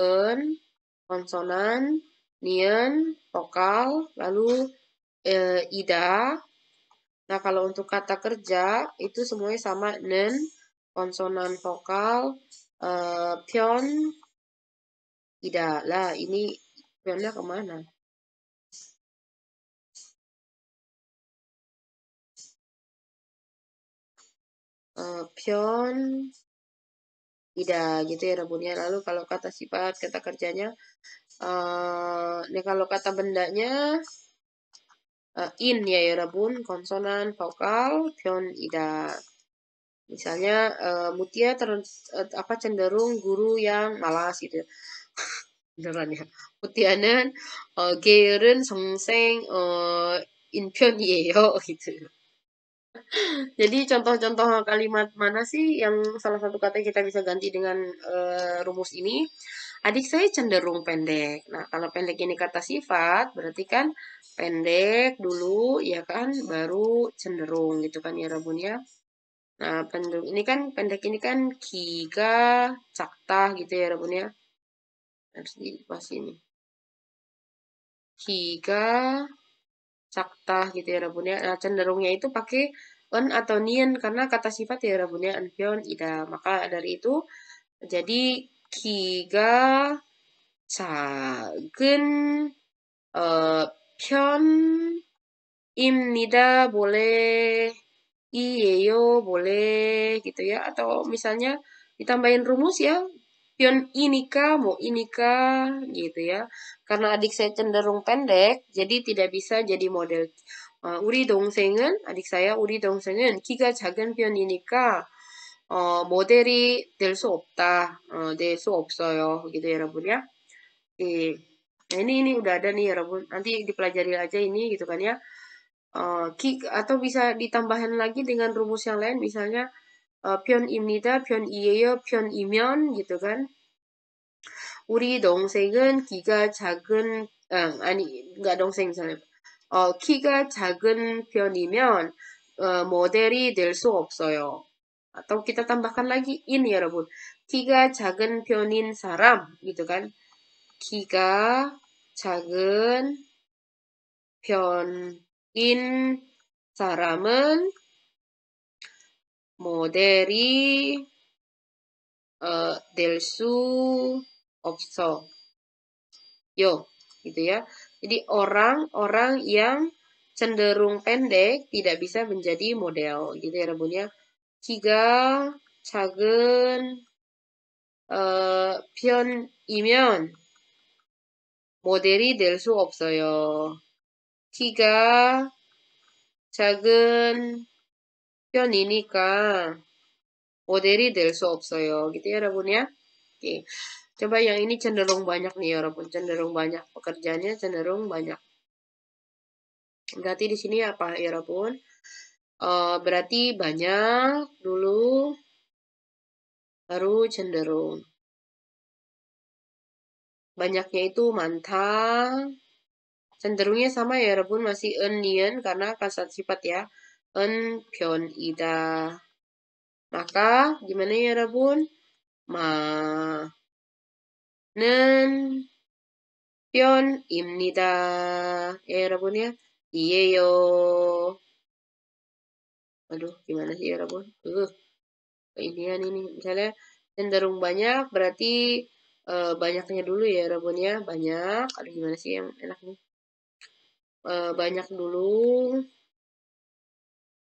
[SPEAKER 1] konsonan, nien, vokal, lalu ida. Nah, kalau untuk kata kerja itu semuanya sama nen, konsonan, vokal, pion, ida. Lah, ini pionnya kemana? Pion, ida gitu ya Rabunnya. Lalu kalau kata sifat, kata kerjanya, nih kalau kata bendanya in ya Rabun, konsonan, vokal, pion, ida. Misalnya Mutia cenderung guru yang malas gitu. Beneran ya. Mutia는 게으른 성생 인편이에요 gitu. Jadi contoh-contoh kalimat mana sih yang salah satu kata yang kita bisa ganti dengan rumus ini? Adik saya cenderung pendek. Nah, kalau pendek ini kata sifat, berarti kan pendek dulu, ya kan, baru cenderung gitu kan ya Rabun ya. Nah, pendek ini kan kiga, cakta gitu ya Rabun ya. Harus di pas ini. Kiga, cakta gitu ya Rabun ya. Nah, cenderungnya itu pakai atau nien karena kata sifat ya 여러분 ya 은편 ida. Maka dari itu jadi kiga 작은 편입니다. boleh iyeyo boleh gitu ya. Atau misalnya ditambahin rumus ya. Pion inika mau inika gitu ya. Karena adik saya cenderung pendek, jadi tidak bisa jadi model. 우리 동생은 adik saya 우리 동생은 키가 작은 편이니까 모델이 될 수 없다. 될 수 없어요. gitu ya 여러분 ya. Oke. Nah, ini udah ada nih ya Rabun. Nanti dipelajari aja ini gitu kan ya. Atau bisa ditambahin lagi dengan rumus yang lain misalnya 편입니다, 편이에요, 편이면 gitu kan. 우리 동생은 키가 작은 아니 enggak 동생 misalnya. 키가 작은 편이면 모델이 될 수 없어요. Atau kita tambahkan lagi ini ya Rabun. 키가 작은 편인 사람 gitu kan. 키가 작은 편인 사람은 모델이 될 수 없어요. Gitu ya. Jadi orang-orang yang cenderung pendek tidak bisa menjadi model gitu ya Rabun ya. 키가 작은 편이면 모델이 될 수 없어요. 키가 작은 편이니까 모델이 될 수 없어요. gitu ya Rabun ya. Oke. Coba yang ini cenderung banyak nih ya Rabun. Cenderung banyak. Pekerjaannya cenderung banyak. Berarti di sini apa ya Rabun? Berarti banyak dulu baru cenderung. Banyaknya itu mantang. cenderungnya sama ya Rabun masih nian karena kata sifat ya. 편이다. Maka gimana ya Rabun? 많은 편입니다. Ya Rabun ya. 이에요. Aduh, gimana sih ya Rabun? Inian ini misalnya cenderung banyak berarti banyaknya dulu ya Rabun ya. Banyak. Aduh, gimana sih yang enak nih? Banyak dulu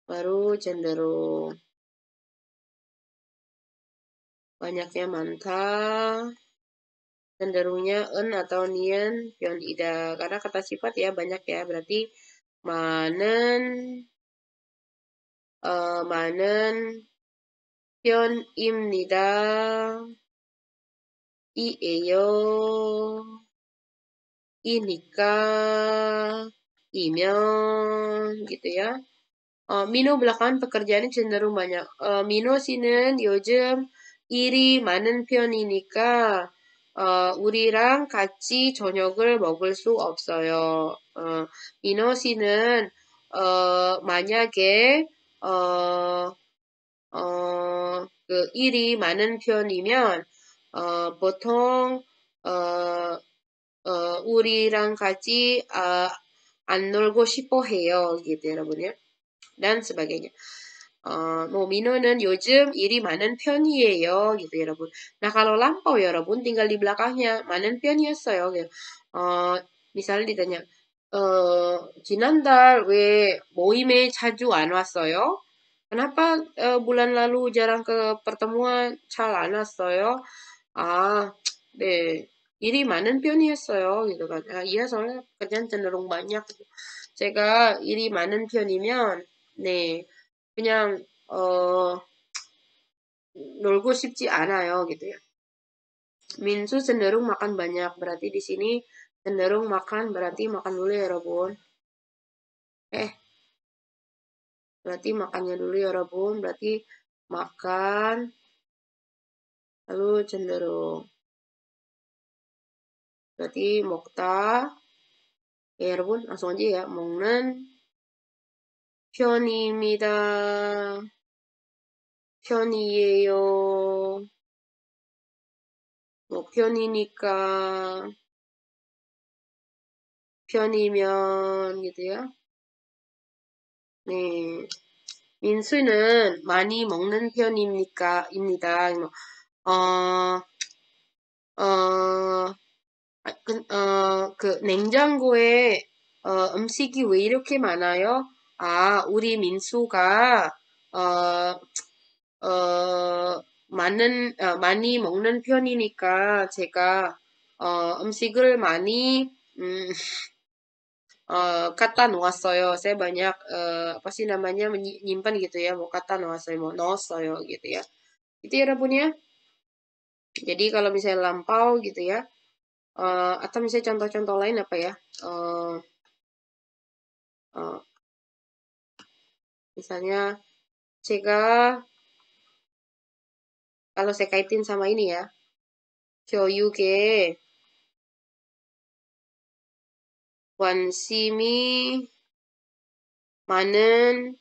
[SPEAKER 1] baru cenderung. Banyaknya mantap. Cenderungnya atau nian pion ida karena kata sifat ya banyak ya berarti 많은 많은 편입니다. 이에요. 이니까 이면 gitu ya. Mino belakangan pekerjaannya cenderung banyak. Mino 씨는 요즘 일이 많은 편이니까 우리랑 같이 저녁을 먹을 수 없어요. 민호 씨는 만약에 그 일이 많은 편이면 보통 우리랑 같이 안 놀고 싶어 해요. gitu 여러분요. Dan sebagainya. 뭐 민호는 요즘 일이 많은 편이에요. gitu 여러분. Nah kalau lampau ya 여러분 tinggal di belakangnya 많은 편이었어요. gitu. 미salnya ditanya, 지난달 왜 모임에 자주 안 왔어요? Kenapa bulan lalu jarang ke pertemuan, 잘 안 왔어요? 네. 일이 많은 편이었어요. gitu kan. Iya soalnya kerjaan cenderung banyak. gitu. 제가 일이 많은 편이면 네. 그냥 놀고 싶지 않아요 gitu ya. 민수 cenderung makan banyak. Berarti di sini cenderung makan berarti makan dulu ya Robun. Berarti makannya dulu ya Robun. Berarti makan lalu cenderung. Berarti 먹다. Ya 여러분 langsung aja ya. 먹는 편입니다. 편이에요. 뭐 편이니까 편이면 gitu ya. 네. 민수는 많이 먹는 입니다. 어, 어, 냉장고에 음식이 왜 이렇게 많아요? 우리 민수가 어, 많이 먹는 편이니까 제가 음식을 많이 음, 갖다 놓았어요. Saya banyak apa sih namanya menyimpan gitu ya, mau kata 놓았어요, mau 넣었어요 gitu ya. Itu ya Rabun ya. Jadi kalau misalnya lampau gitu ya, atau misalnya contoh-contoh lain apa ya? Eh, eh, misalnya 제가 kalau saya kaitin sama ini ya, 교육에 관심이 많은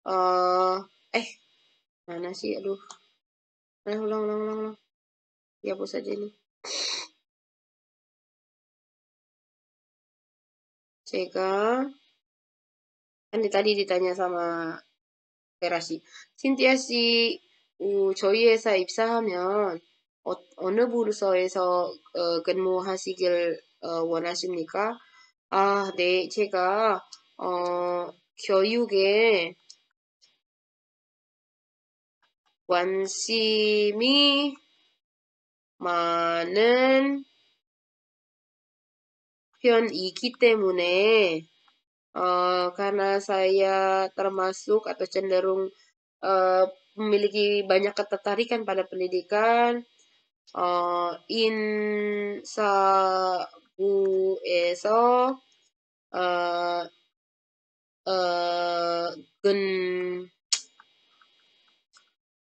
[SPEAKER 1] 어, eh mana sih? Aduh, ulang. Dihapus aja ini. 제가 kan tadi ditanya sama Vera 씨. 신디아 씨, 저희 회사 입사하면 어느 부서에서 근무하시길 원하십니까? 네, 제가 교육에 관심이 많은 편이기 때문에 karena saya termasuk atau cenderung memiliki banyak ketertarikan pada pendidikan, 인사부에서 어, 근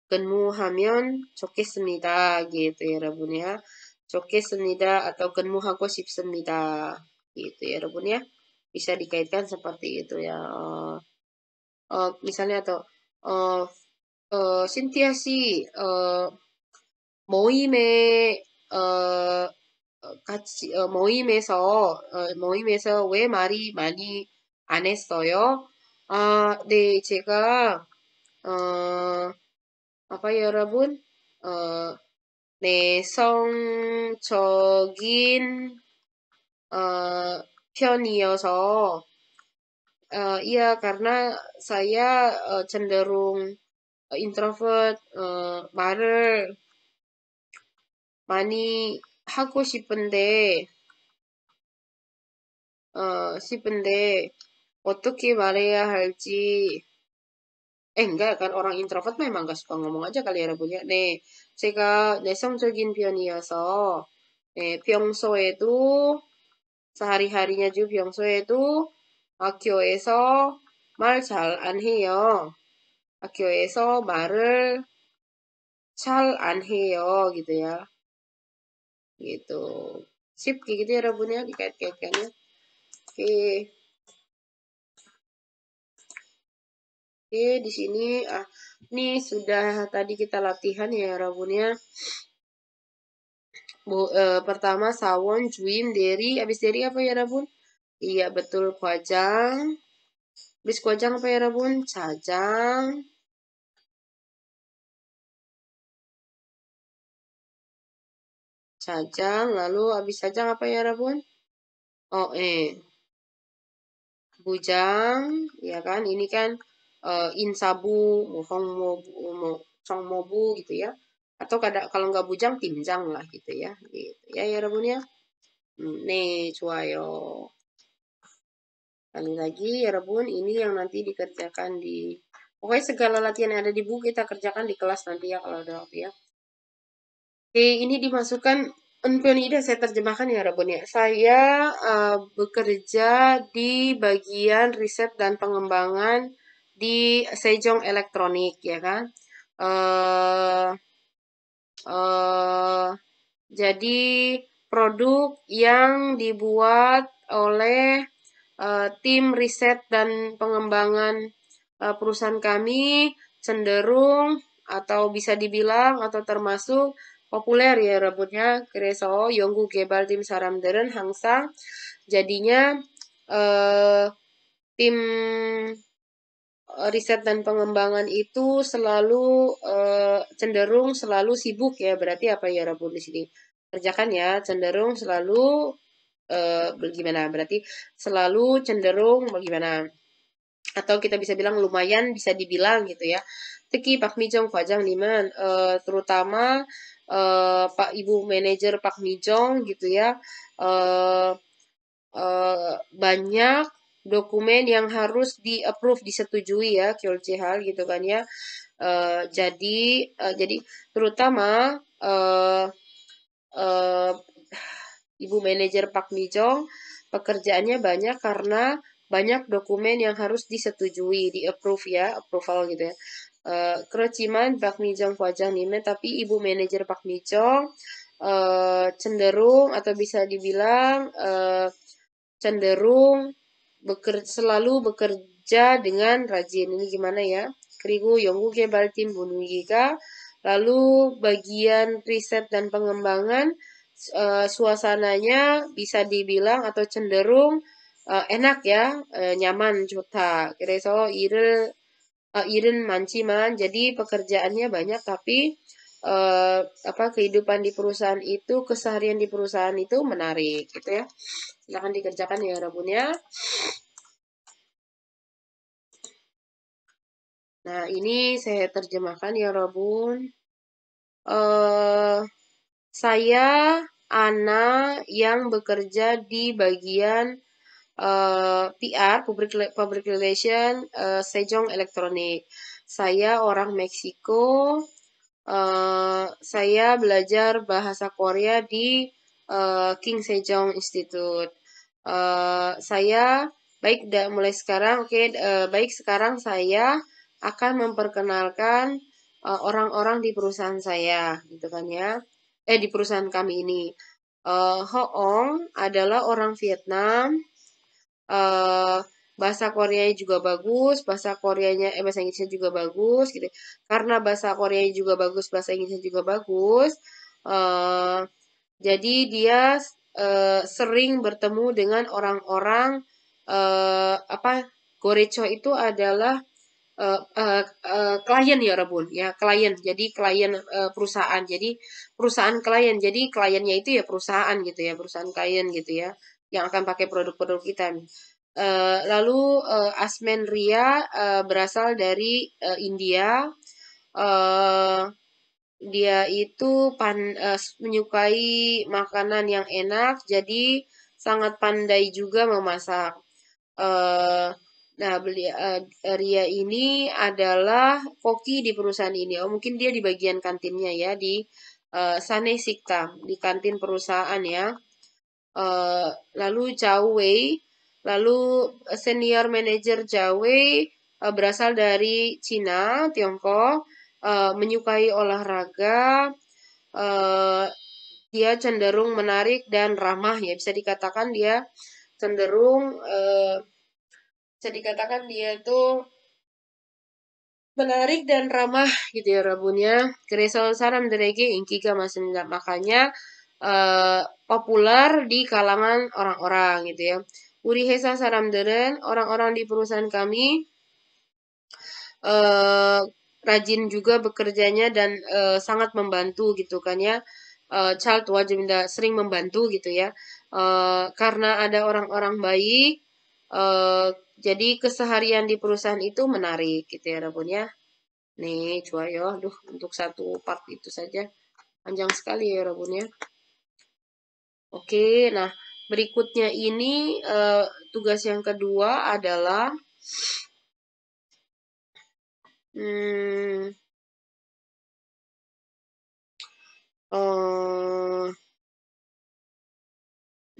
[SPEAKER 1] 근무하면 좋겠습니다. gitu ya 여러분 ya. 좋겠습니다 atau 근무하고 싶습니다. gitu ya 여러분 ya. Bisa dikaitkan seperti itu ya. misalnya atau 어, 신티아 씨 모임에 모임에서 왜 말이 많이 안 했어요? 네, 제가 apa ya, 여러분? 내성적인 편이어서 iya karena saya cenderung introvert, 말을 많이 하고 싶은데 어떻게 말해야 할지 enggak kan orang introvert memang gak suka ngomong aja kali ya Rabun ya. 네, 제가 내성적인 편이어서 평소에도 sehari-harinya juga 평소에도 학교에서 말 잘 안 해요. 학교에서 말을 잘 안 해요 gitu ya. Gitu. Sip kayak gitu ya Rabun ya dikait-kaitkannya. Oke. Oke, di sini ini sudah tadi kita latihan ya Rabun ya. Pertama sawon, juim, deri. Habis deri apa ya Rabun? Iya betul kuajang. Habis kuajang apa ya Rabun? Cajang. Cajang. Lalu habis cajang apa ya Rabun? Oh bujang. Ya kan? Ini kan insabu, mobu gitu ya. Atau kalau nggak bujang, timjang lah gitu ya. Gitu. Ya Rabun ya. 네, 좋아요. Kali lagi ya Rebun, ini yang nanti dikerjakan pokoknya segala latihan yang ada di buku kita kerjakan di kelas nanti ya kalau ada waktu ya. Oke, ini dimasukkan Unpionida saya terjemahkan ya Rebun ya. Saya bekerja di bagian riset dan pengembangan di Sejong Elektronik ya kan. Jadi produk yang dibuat oleh tim riset dan pengembangan perusahaan kami cenderung atau bisa dibilang atau termasuk populer ya rebutnya 그래서 연구 개발팀 사람들은 항상 jadinya tim riset dan pengembangan itu selalu cenderung selalu sibuk ya. Berarti apa ya Rabu di sini? Kerjakan ya, cenderung selalu bagaimana? Berarti selalu cenderung bagaimana? Atau kita bisa bilang lumayan bisa dibilang gitu ya. Teki Pak Mijong Fajang Niman, terutama Pak Ibu manajer Pak Mijong gitu ya. eh banyak dokumen yang harus di-approve, disetujui ya, Kyolchehal gitu kan ya. Jadi terutama eh, eh, Ibu manajer Pak Mijong pekerjaannya banyak karena banyak dokumen yang harus disetujui, di-approve ya, approval gitu ya. Kereciman Pak Mijong Wajang Nime, tapi Ibu manajer Pak Mijong cenderung atau bisa dibilang cenderung selalu bekerja dengan rajin. Ini gimana ya? Kerigu Yonggu Gebal Tim Bunugika. Lalu bagian riset dan pengembangan suasananya bisa dibilang atau cenderung enak ya, nyaman 좋다. 그래서 일은 많지만 jadi pekerjaannya banyak tapi kehidupan di perusahaan itu, keseharian di perusahaan itu menarik gitu ya. Silahkan dikerjakan ya Rabun ya. Nah, ini saya terjemahkan ya Rabun. Saya Ana yang bekerja di bagian PR, Public Relation, Sejong Elektronik. Saya orang Meksiko. Saya belajar bahasa Korea di King Sejong Institute. Saya mulai sekarang, baik sekarang saya akan memperkenalkan orang-orang di perusahaan saya, gitu kan ya. Di perusahaan kami ini. Hoong adalah orang Vietnam. eh Bahasa Koreanya juga bagus, bahasa Inggrisnya juga bagus gitu. Karena bahasa Koreanya juga bagus, bahasa Inggrisnya juga bagus. eh jadi dia sering bertemu dengan orang-orang apa Gorecho itu adalah klien ya Rabun ya, klien. Jadi klien perusahaan. Jadi perusahaan klien. Jadi kliennya itu ya perusahaan gitu ya, perusahaan klien gitu ya yang akan pakai produk-produk kita. Lalu Asmen Ria berasal dari India. Eh, Dia itu menyukai makanan yang enak, jadi sangat pandai juga memasak. Eh, Ria ini adalah koki di perusahaan ini. Oh, mungkin dia di bagian kantinnya ya, di Sane Sikta, di kantin perusahaan ya. Lalu Zhao Wei, lalu senior manager Zhao Wei berasal dari Cina, Tiongkok, menyukai olahraga, eh, dia cenderung menarik dan ramah ya, bisa dikatakan dia cenderung bisa dikatakan dia itu menarik dan ramah gitu ya Rabunnya. Kresol saram derege inkiga masenda, makanya populer di kalangan orang-orang gitu ya. Uri hesa saramderen, orang-orang di perusahaan kami rajin juga bekerjanya dan sangat membantu gitu kan ya. Child wajibnya sering membantu gitu ya. Karena ada orang-orang baik, jadi keseharian di perusahaan itu menarik gitu ya Rabun ya. Nih, coba ya, untuk satu part itu saja panjang sekali ya Rabun ya. Oke, nah berikutnya ini tugas yang kedua adalah hmm, eh,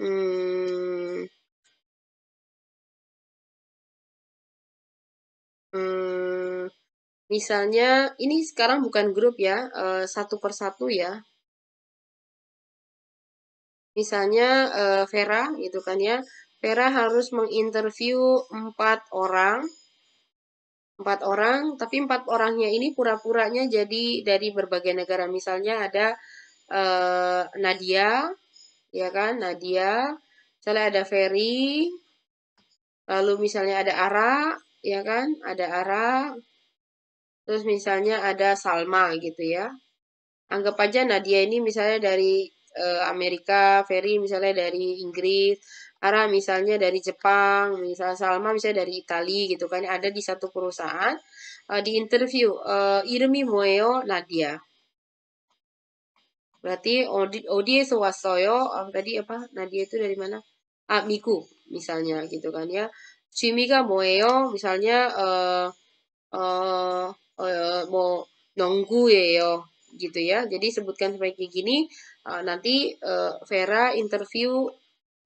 [SPEAKER 1] hmm, hmm, misalnya ini sekarang bukan grup ya, satu persatu ya. Misalnya Vera gitu kan ya. Vera harus menginterview 4 orang. 4 orang, tapi 4 orangnya ini pura-puranya jadi dari berbagai negara. Misalnya ada Nadia, ya kan, Nadia. Misalnya ada Ferry, Lalu misalnya ada Ara, ya kan? Ada Ara. Terus misalnya ada Salma gitu ya. Anggap aja Nadia ini misalnya dari Amerika, Ferry misalnya dari Inggris, Ara misalnya dari Jepang, misalnya Salma misalnya dari Italia gitu kan. Ada di satu perusahaan, di interview, 이름이 뭐예요? Nadia. Berarti 어디에서 왔어요? Tadi apa? Nadia itu dari mana? Ah, Miku misalnya gitu kan ya. 취미가 뭐예요? Misalnya eh mau nonggu예요 gitu ya. Jadi sebutkan sebagai gini. Nanti Vera interview,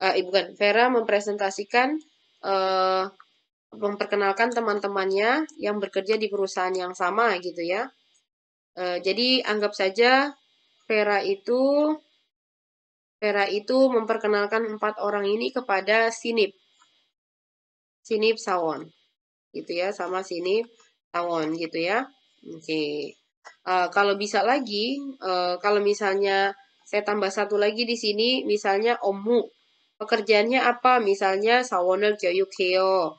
[SPEAKER 1] bukan Vera mempresentasikan, eh, memperkenalkan teman-temannya yang bekerja di perusahaan yang sama gitu ya. Jadi anggap saja Vera itu Vera itu memperkenalkan 4 orang ini kepada Sinip Sawon gitu ya, sama Sinip Sawon gitu ya. Oke. Kalau bisa lagi, kalau misalnya saya tambah satu lagi di sini, misalnya Omu. Pekerjaannya apa? Misalnya Sawon을 교육해요.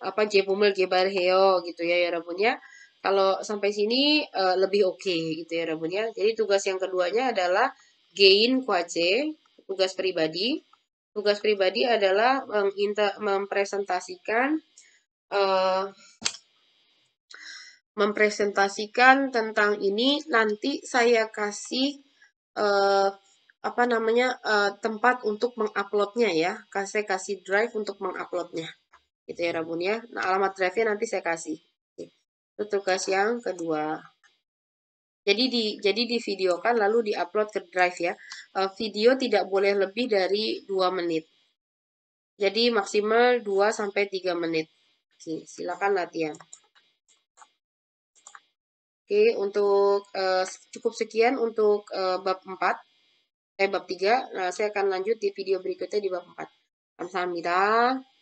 [SPEAKER 1] Apa 제품을 개발해요 gitu ya 여러분 ya. Kalau sampai sini lebih oke gitu ya 여러분 ya. Jadi tugas yang keduanya adalah gain kwaje, tugas pribadi. Tugas pribadi adalah mempresentasikan eh, tentang ini. Nanti saya kasih eh, apa namanya tempat untuk menguploadnya ya. Saya kasih drive untuk menguploadnya. Gitu ya Rabun ya. Nah, alamat drive-nya nanti saya kasih. Itu tugas yang kedua. Jadi divideokan lalu diupload ke drive ya. Video tidak boleh lebih dari 2 menit. Jadi maksimal 2 sampai 3 menit. Oke, silakan latihan. Oke, untuk cukup sekian untuk bab 4, bab 3. Nah, saya akan lanjut di video berikutnya di bab 4. 감사합니다.